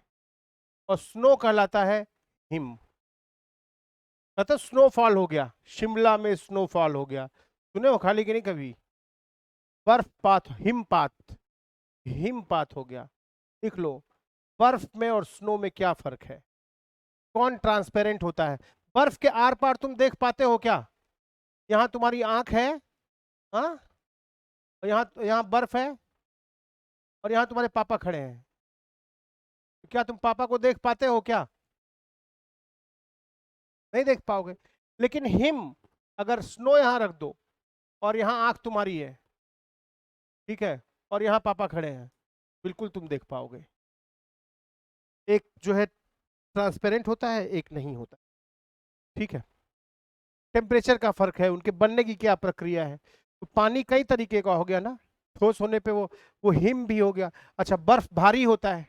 और स्नो कहलाता है हिम। मतलब स्नोफॉल हो गया, शिमला में स्नोफॉल हो गया, सुने हो खाली कि नहीं कभी? बर्फपात, हिमपात, हिमपात हो गया। लिख लो, बर्फ में और स्नो में क्या फर्क है? कौन ट्रांसपेरेंट होता है? बर्फ के आर पार तुम देख पाते हो क्या? यहाँ तुम्हारी आंख है, हाँ, यहाँ यहाँ बर्फ है, और यहाँ तुम्हारे पापा खड़े हैं, क्या तुम पापा को देख पाते हो क्या? नहीं देख पाओगे। लेकिन हिम, अगर स्नो यहाँ रख दो, और यहाँ आंख तुम्हारी है, ठीक है, और यहाँ पापा खड़े हैं, बिल्कुल तुम देख पाओगे। एक जो है ट्रांसपेरेंट होता है, एक नहीं होता, ठीक है। टेम्परेचर का फर्क है, उनके बनने की क्या प्रक्रिया है। तो पानी कई तरीके का हो गया ना, ठोस होने पे वो हिम भी हो गया। अच्छा, बर्फ भारी होता है,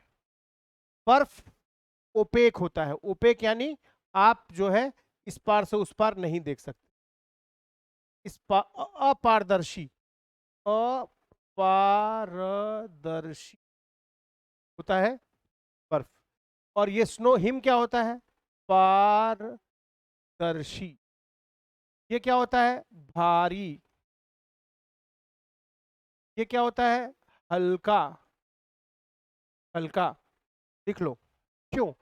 बर्फ ओपेक होता है। ओपेक यानी आप जो है इस पार से उस पार नहीं देख सकते, इस पार अपारदर्शी, अपारदर्शी होता है बर्फ। और ये स्नो हिम क्या होता है? पारदर्शी। ये क्या होता है? भारी। ये क्या होता है? हल्का। हल्का। लिख लो क्यों,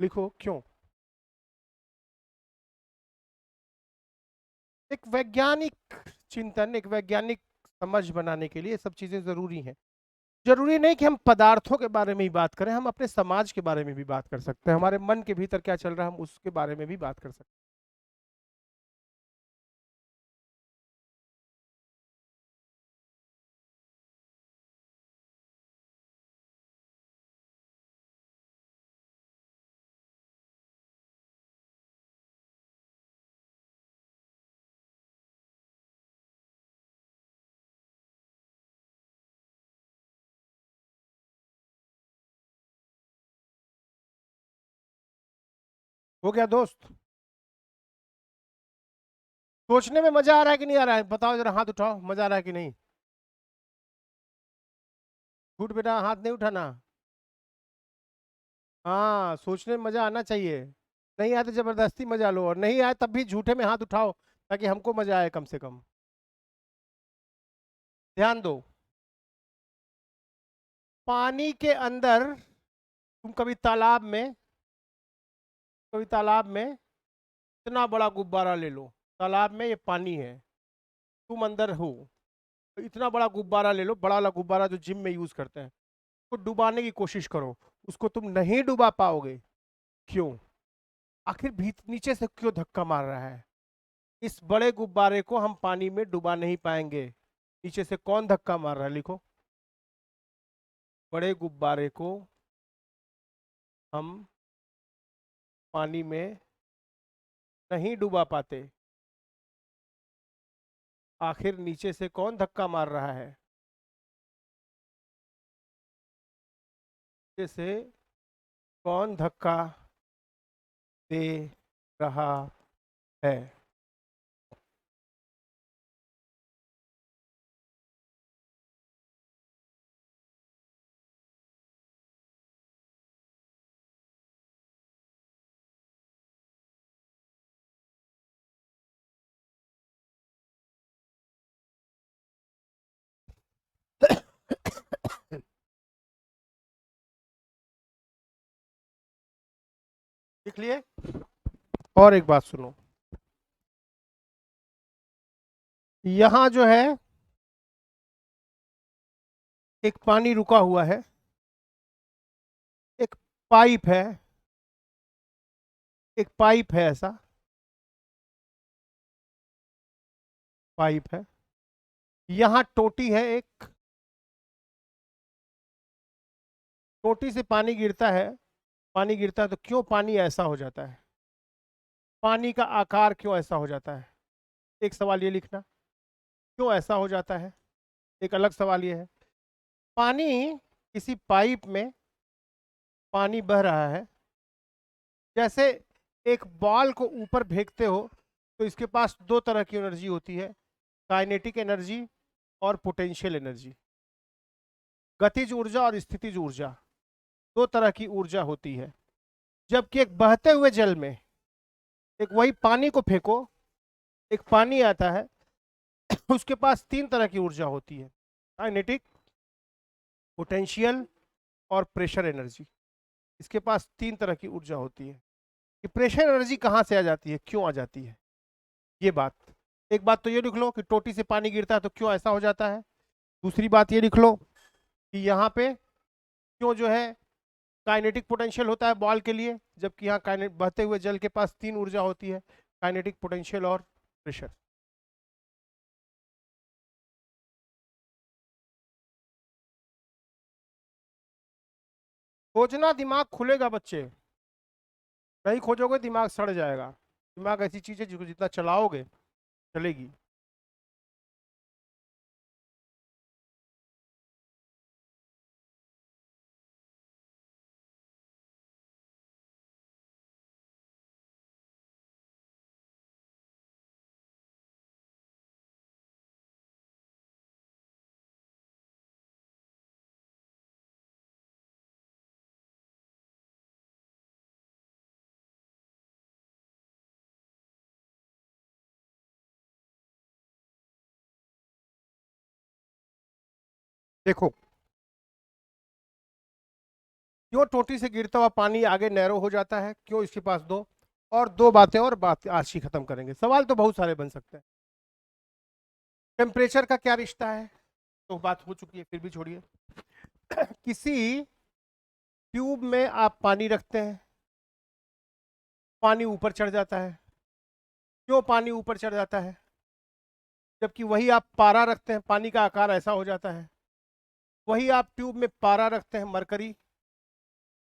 लिखो क्यों। एक वैज्ञानिक चिंतन, एक वैज्ञानिक समझ बनाने के लिए सब चीजें जरूरी हैं। जरूरी नहीं कि हम पदार्थों के बारे में ही बात करें, हम अपने समाज के बारे में भी बात कर सकते हैं, हमारे मन के भीतर क्या चल रहा है हम उसके बारे में भी बात कर सकते हैं। हो गया दोस्त? सोचने में मजा आ रहा है कि नहीं आ रहा है? बताओ जरा, हाथ उठाओ, मजा आ रहा है कि नहीं? झूठ बेटा, हाथ नहीं उठाना। हाँ, सोचने में मजा आना चाहिए। नहीं आए तो जबरदस्ती मजा लो, और नहीं आए तब भी झूठे में हाथ उठाओ, ताकि हमको मजा आए कम से कम। ध्यान दो, पानी के अंदर, तुम कभी तालाब में इतना बड़ा गुब्बारा ले लो। तालाब में ये पानी है, तुम अंदर हो, तो इतना बड़ा गुब्बारा ले लो, बड़ा वाला गुब्बारा जो जिम में यूज करते हैं, उसको डुबाने की कोशिश करो, उसको तुम नहीं डुबा पाओगे। क्यों? आखिर भीत नीचे से क्यों धक्का मार रहा है? इस बड़े गुब्बारे को हम पानी में डुबा नहीं पाएंगे। नीचे से कौन धक्का मार रहा है? लिखो। बड़े गुब्बारे को हम पानी में नहीं डुबा पाते। आखिर नीचे से कौन धक्का मार रहा है? नीचे से कौन धक्का दे रहा है? लिख लिए? और एक बात सुनो, यहां जो है एक पानी रुका हुआ है, एक पाइप है, एक पाइप है, ऐसा पाइप है। यहां टोटी है एक, टोटी से पानी गिरता है। पानी गिरता है तो क्यों पानी ऐसा हो जाता है? पानी का आकार क्यों ऐसा हो जाता है? एक सवाल ये लिखना, क्यों ऐसा हो जाता है। एक अलग सवाल ये है, पानी, किसी पाइप में पानी बह रहा है, जैसे एक बॉल को ऊपर फेंकते हो तो इसके पास दो तरह की एनर्जी होती है, काइनेटिक एनर्जी और पोटेंशियल एनर्जी। गतिज ऊर्जा और स्थितिज ऊर्जा, दो तरह की ऊर्जा होती है। जबकि एक बहते हुए जल में, एक वही पानी को फेंको, एक पानी आता है, उसके पास तीन तरह की ऊर्जा होती है, काइनेटिक, पोटेंशियल और प्रेशर एनर्जी। इसके पास तीन तरह की ऊर्जा होती है। कि प्रेशर एनर्जी कहाँ से आ जाती है, क्यों आ जाती है, ये बात। एक बात तो ये लिख लो कि टोटी से पानी गिरता है तो क्यों ऐसा हो जाता है। दूसरी बात ये लिख लो कि यहाँ पे क्यों जो है काइनेटिक पोटेंशियल होता है बॉल के लिए, जबकि यहाँ काइनेट बहते हुए जल के पास तीन ऊर्जा होती है, काइनेटिक, पोटेंशियल और प्रेशर। खोजना, दिमाग खुलेगा बच्चे। नहीं खोजोगे दिमाग सड़ जाएगा। दिमाग ऐसी चीज है जिसको जितना चलाओगे चलेगी। देखो, क्यों टोटी से गिरता हुआ पानी आगे नैरो हो जाता है, क्यों इसके पास दो, और दो बातें और बात आज ही खत्म करेंगे। सवाल तो बहुत सारे बन सकते हैं। टेम्परेचर का क्या रिश्ता है, तो बात हो चुकी है, फिर भी छोड़िए। किसी ट्यूब में आप पानी रखते हैं, पानी ऊपर चढ़ जाता है। क्यों पानी ऊपर चढ़ जाता है? जबकि वही आप पारा रखते हैं, पानी का आकार ऐसा हो जाता है। वही आप ट्यूब में पारा रखते हैं, मरकरी,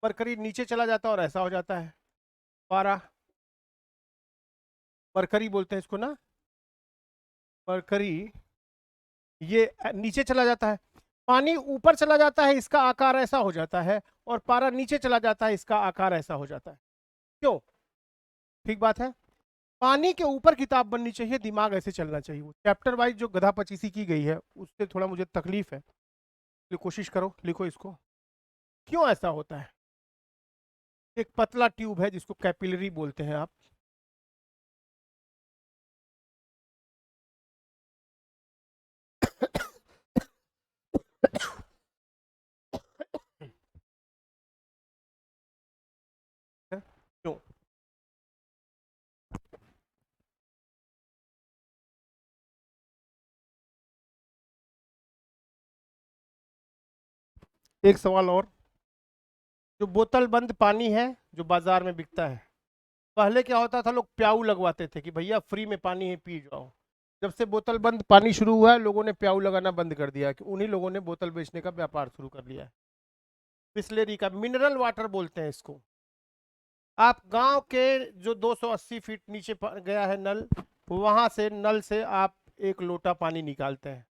मरकरी नीचे चला जाता है और ऐसा हो जाता है। पारा, मरकरी बोलते हैं इसको ना, मरकरी, ये नीचे चला जाता है। पानी ऊपर चला जाता है, इसका आकार ऐसा हो जाता है, और पारा नीचे चला जाता है, इसका आकार ऐसा हो जाता है। क्यों? ठीक बात है। पानी के ऊपर किताब बननी चाहिए, दिमाग ऐसे चलना चाहिए। वो चैप्टर वाइज जो गधा पचीसी की गई है उससे थोड़ा मुझे तकलीफ है, तो कोशिश करो लिखो इसको। क्यों ऐसा होता है? एक पतला ट्यूब है जिसको कैपिलरी बोलते हैं आप, क्यों? एक सवाल और, जो बोतल बंद पानी है जो बाजार में बिकता है, पहले क्या होता था, लोग प्याऊ लगवाते थे कि भैया फ्री में पानी है पी जाओ। जब से बोतल बंद पानी शुरू हुआ है, लोगों ने प्याऊ लगाना बंद कर दिया है, कि उन्हीं लोगों ने बोतल बेचने का व्यापार शुरू कर लिया है। बिस्लेरी का मिनरल वाटर बोलते हैं इसको। आप गांव के जो 280 फीट नीचे गया है नल, वहां से नल से आप एक लोटा पानी निकालते हैं,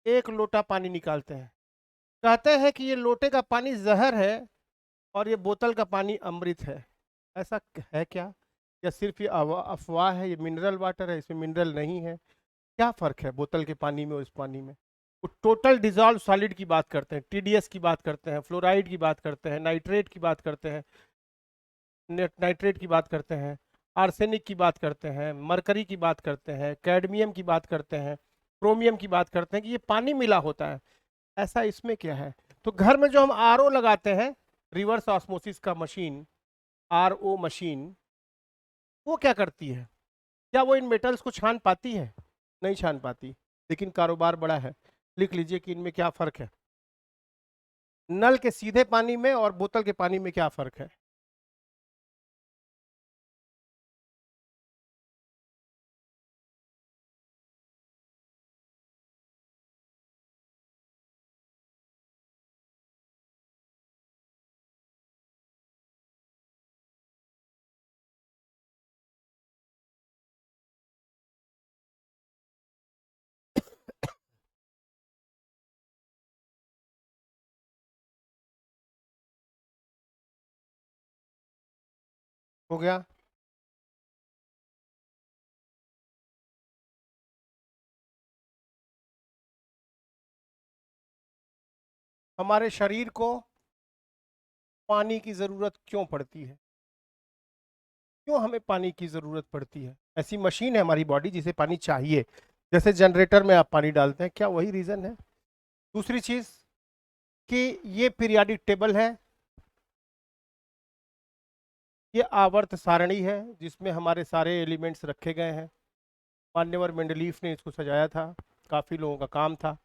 एक लोटा पानी निकालते हैं। कहते हैं कि ये लोटे का पानी जहर है और ये बोतल का पानी अमृत है। ऐसा है क्या, या सिर्फ ये अफवाह है? ये मिनरल वाटर है, इसमें मिनरल नहीं है। क्या फ़र्क है बोतल के पानी में और इस पानी में? वो टोटल डिजॉल्व सॉलिड की बात करते हैं, टीडीएस की बात करते हैं, फ्लोराइड की बात करते हैं, नाइट्रेट की बात करते हैं, नाइट्रेट की बात करते हैं, आर्सेनिक की बात करते हैं, मरकरी की बात करते हैं, कैडमियम की बात करते हैं, क्रोमियम की बात करते हैं कि ये पानी मिला होता है। ऐसा इसमें क्या है? तो घर में जो हम आरओ लगाते हैं, रिवर्स ऑस्मोसिस का मशीन, आरओ मशीन, वो क्या करती है? क्या वो इन मेटल्स को छान पाती है? नहीं छान पाती, लेकिन कारोबार बड़ा है। लिख लीजिए कि इनमें क्या फ़र्क है, नल के सीधे पानी में और बोतल के पानी में क्या फ़र्क है। हो गया? हमारे शरीर को पानी की ज़रूरत क्यों पड़ती है? क्यों हमें पानी की ज़रूरत पड़ती है? ऐसी मशीन है हमारी बॉडी जिसे पानी चाहिए, जैसे जनरेटर में आप पानी डालते हैं, क्या वही रीज़न है? दूसरी चीज़ कि ये पीरियाडिक टेबल है, ये आवर्त सारणी है जिसमें हमारे सारे एलिमेंट्स रखे गए हैं। मान्यवर मेंडलीफ ने इसको सजाया था, काफ़ी लोगों का काम था।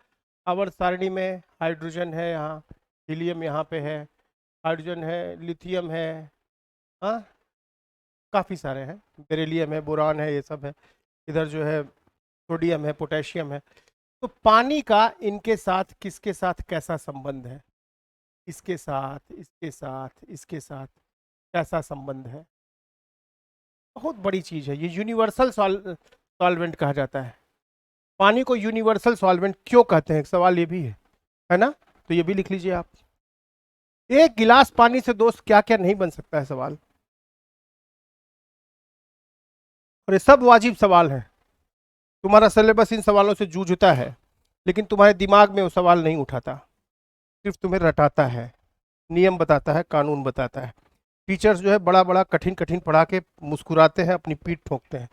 आवर्त सारणी में हाइड्रोजन है, यहाँ हीलियम यहाँ पे है, हाइड्रोजन है, लिथियम है, हाँ काफ़ी सारे हैं, बेरिलियम है, बोरान है, ये सब है। इधर जो है सोडियम है, पोटेशियम है। तो पानी का इनके साथ, किसके साथ कैसा संबंध है? इसके साथ, इसके साथ, इसके साथ कैसा संबंध है? बहुत बड़ी चीज़ है ये। यूनिवर्सल सॉल्वेंट कहा जाता है। पानी को यूनिवर्सल सॉल्वेंट क्यों कहते हैं, एक सवाल ये भी है ना? तो ये भी लिख लीजिए आप। एक गिलास पानी से दोस्त क्या क्या नहीं बन सकता है, सवाल। और ये सब वाजिब सवाल है। तुम्हारा सिलेबस इन सवालों से जूझता है, लेकिन तुम्हारे दिमाग में वो सवाल नहीं उठाता, सिर्फ तुम्हें रटाता है, नियम बताता है, कानून बताता है। टीचर्स जो है बड़ा बड़ा कठिन कठिन पढ़ा के मुस्कुराते हैं, अपनी पीठ ठोकते हैं,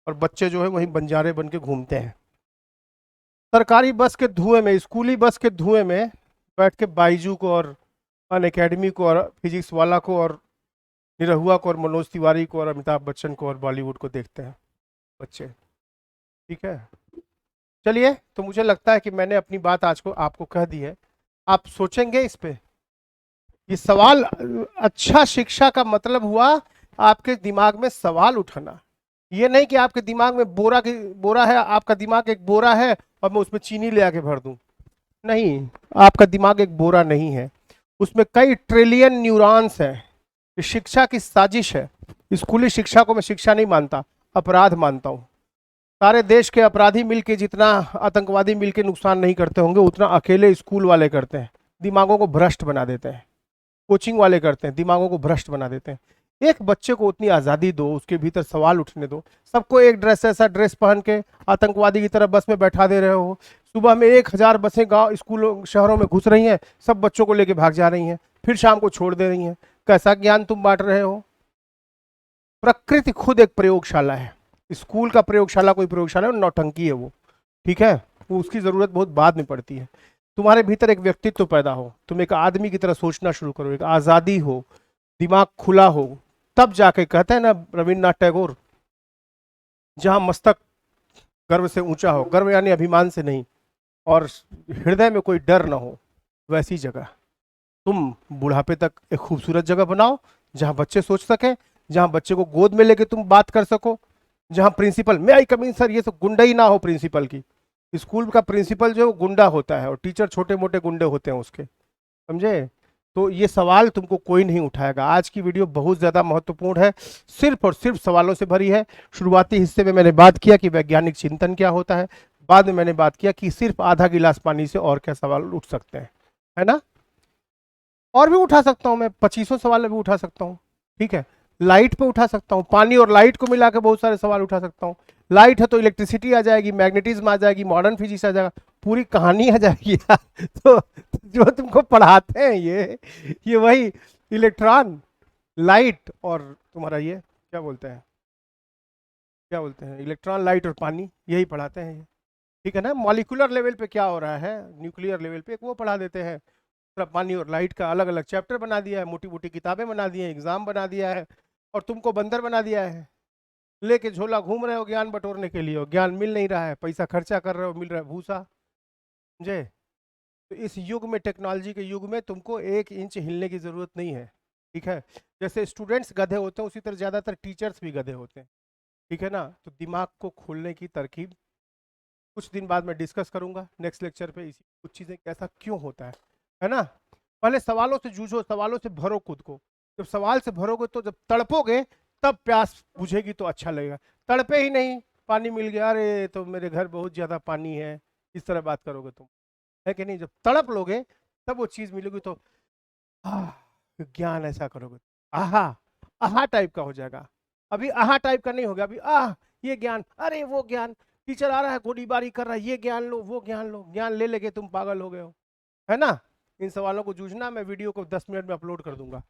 और बच्चे जो है वहीं बंजारे बन के घूमते हैं। सरकारी बस के धुएं में, स्कूली बस के धुएं में बैठ के बाइजू को और अन अकेडमी को और फिजिक्स वाला को और निरहुआ को और मनोज तिवारी को और अमिताभ बच्चन को और बॉलीवुड को देखते हैं बच्चे। ठीक है, चलिए, तो मुझे लगता है कि मैंने अपनी बात आज को आपको कह दी है। आप सोचेंगे इस पे? ये सवाल, अच्छा शिक्षा का मतलब हुआ आपके दिमाग में सवाल उठाना। ये नहीं कि आपके दिमाग में बोरा है, आपका दिमाग एक बोरा है और मैं उसमें चीनी ले आके भर दूं। नहीं, आपका दिमाग एक बोरा नहीं है, उसमें कई ट्रिलियन न्यूरॉन्स हैं। ये शिक्षा की साजिश है। स्कूली शिक्षा को मैं शिक्षा नहीं मानता, अपराध मानता हूँ। सारे देश के अपराधी मिलके जितना आतंकवादी मिलके नुकसान नहीं करते होंगे, उतना अकेले स्कूल वाले करते हैं। दिमागों को भ्रष्ट बना देते हैं। कोचिंग वाले करते हैं, दिमागों को भ्रष्ट बना देते हैं। एक बच्चे को उतनी आज़ादी दो, उसके भीतर सवाल उठने दो। सबको एक ड्रेस, ऐसा ड्रेस पहन के आतंकवादी की तरह बस में बैठा दे रहे हो। सुबह में 1000 बसें गांव स्कूलों शहरों में घुस रही हैं, सब बच्चों को लेके भाग जा रही हैं, फिर शाम को छोड़ दे रही हैं। कैसा ज्ञान तुम बांट रहे हो? प्रकृति खुद एक प्रयोगशाला है। स्कूल का प्रयोगशाला कोई प्रयोगशाला है, नौटंकी है वो। ठीक है, वो उसकी जरूरत बहुत बाद में पड़ती है। तुम्हारे भीतर एक व्यक्तित्व पैदा हो, तुम एक आदमी की तरह सोचना शुरू करो, एक आजादी हो, दिमाग खुला हो, तब जाके कहते हैं ना रविन्द्रनाथ टैगोर, जहां मस्तक गर्व से ऊंचा हो, गर्व यानी अभिमान से नहीं, और हृदय में कोई डर ना हो, वैसी जगह तुम बुढ़ापे तक एक खूबसूरत जगह बनाओ, जहां बच्चे सोच सके, जहां बच्चे को गोद में लेके तुम बात कर सको, जहां प्रिंसिपल मैं आई कमीन सर, ये सब गुंडा ही ना हो प्रिंसिपल की। स्कूल का प्रिंसिपल जो है वो गुंडा होता है और टीचर छोटे मोटे गुंडे होते हैं उसके, समझे? तो ये सवाल तुमको कोई नहीं उठाएगा। आज की वीडियो बहुत ज़्यादा महत्वपूर्ण है, सिर्फ और सिर्फ सवालों से भरी है। शुरुआती हिस्से में मैंने बात किया कि वैज्ञानिक चिंतन क्या होता है, बाद में मैंने बात किया कि सिर्फ आधा गिलास पानी से और क्या सवाल उठ सकते हैं, है ना? और भी उठा सकता हूँ मैं, 2500 सवाल भी उठा सकता हूँ। ठीक है, लाइट पे उठा सकता हूँ, पानी और लाइट को मिला के बहुत सारे सवाल उठा सकता हूँ। लाइट है तो इलेक्ट्रिसिटी आ जाएगी, मैग्नेटिज्म आ जाएगी, मॉडर्न फिजिक्स आ जाएगा, पूरी कहानी आ जाएगी यार। तो जो तुमको पढ़ाते हैं ये वही इलेक्ट्रॉन, लाइट और तुम्हारा ये क्या बोलते हैं इलेक्ट्रॉन, लाइट और पानी, यही पढ़ाते हैं ये। ठीक है ना? मॉलिक्यूलर लेवल पे क्या हो रहा है, न्यूक्लियर लेवल पे वो पढ़ा देते हैं। पूरा पानी और लाइट का अलग अलग चैप्टर बना दिया है, मोटी मोटी किताबें बना दी हैं, एग्जाम बना दिया है, और तुमको बंदर बना दिया है। लेके झोला घूम रहे हो ज्ञान बटोरने के लिए, और ज्ञान मिल नहीं रहा है, पैसा खर्चा कर रहे हो, मिल रहा है भूसा। समझे? तो इस युग में, टेक्नोलॉजी के युग में, तुमको 1 इंच हिलने की जरूरत नहीं है। ठीक है, जैसे स्टूडेंट्स गधे होते हैं उसी तरह ज्यादातर टीचर्स भी गधे होते हैं। ठीक है ना? तो दिमाग को खोलने की तरकीब कुछ दिन बाद मैं डिस्कस करूंगा नेक्स्ट लेक्चर पे, इसी कुछ चीजें कैसा क्यों होता है ना? पहले सवालों से जूझो, सवालों से भरो खुद को। जब सवाल से भरोगे तो जब तड़पोगे तब प्यास बुझेगी तो अच्छा लगेगा। तड़पे ही नहीं, पानी मिल गया, अरे तो मेरे घर बहुत ज्यादा पानी है, इस तरह बात करोगे तुम, है कि नहीं? जब तड़प लोगे तब वो चीज मिलेगी, तो आह, ज्ञान ऐसा करोगे, आहा आहा टाइप का हो जाएगा। अभी आहा टाइप का नहीं होगा, अभी आह ये ज्ञान, अरे वो ज्ञान, टीचर आ रहा है गोलीबारी कर रहा है, ये ज्ञान लो वो ज्ञान लो, ज्ञान ले लेके तुम पागल हो गए हो, है ना? इन सवालों को जूझना, मैं वीडियो को 10 मिनट में अपलोड कर दूंगा,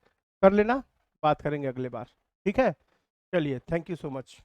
कर लेना, बात करेंगे अगले बार। ठीक है, चलिए, थैंक यू सो मच।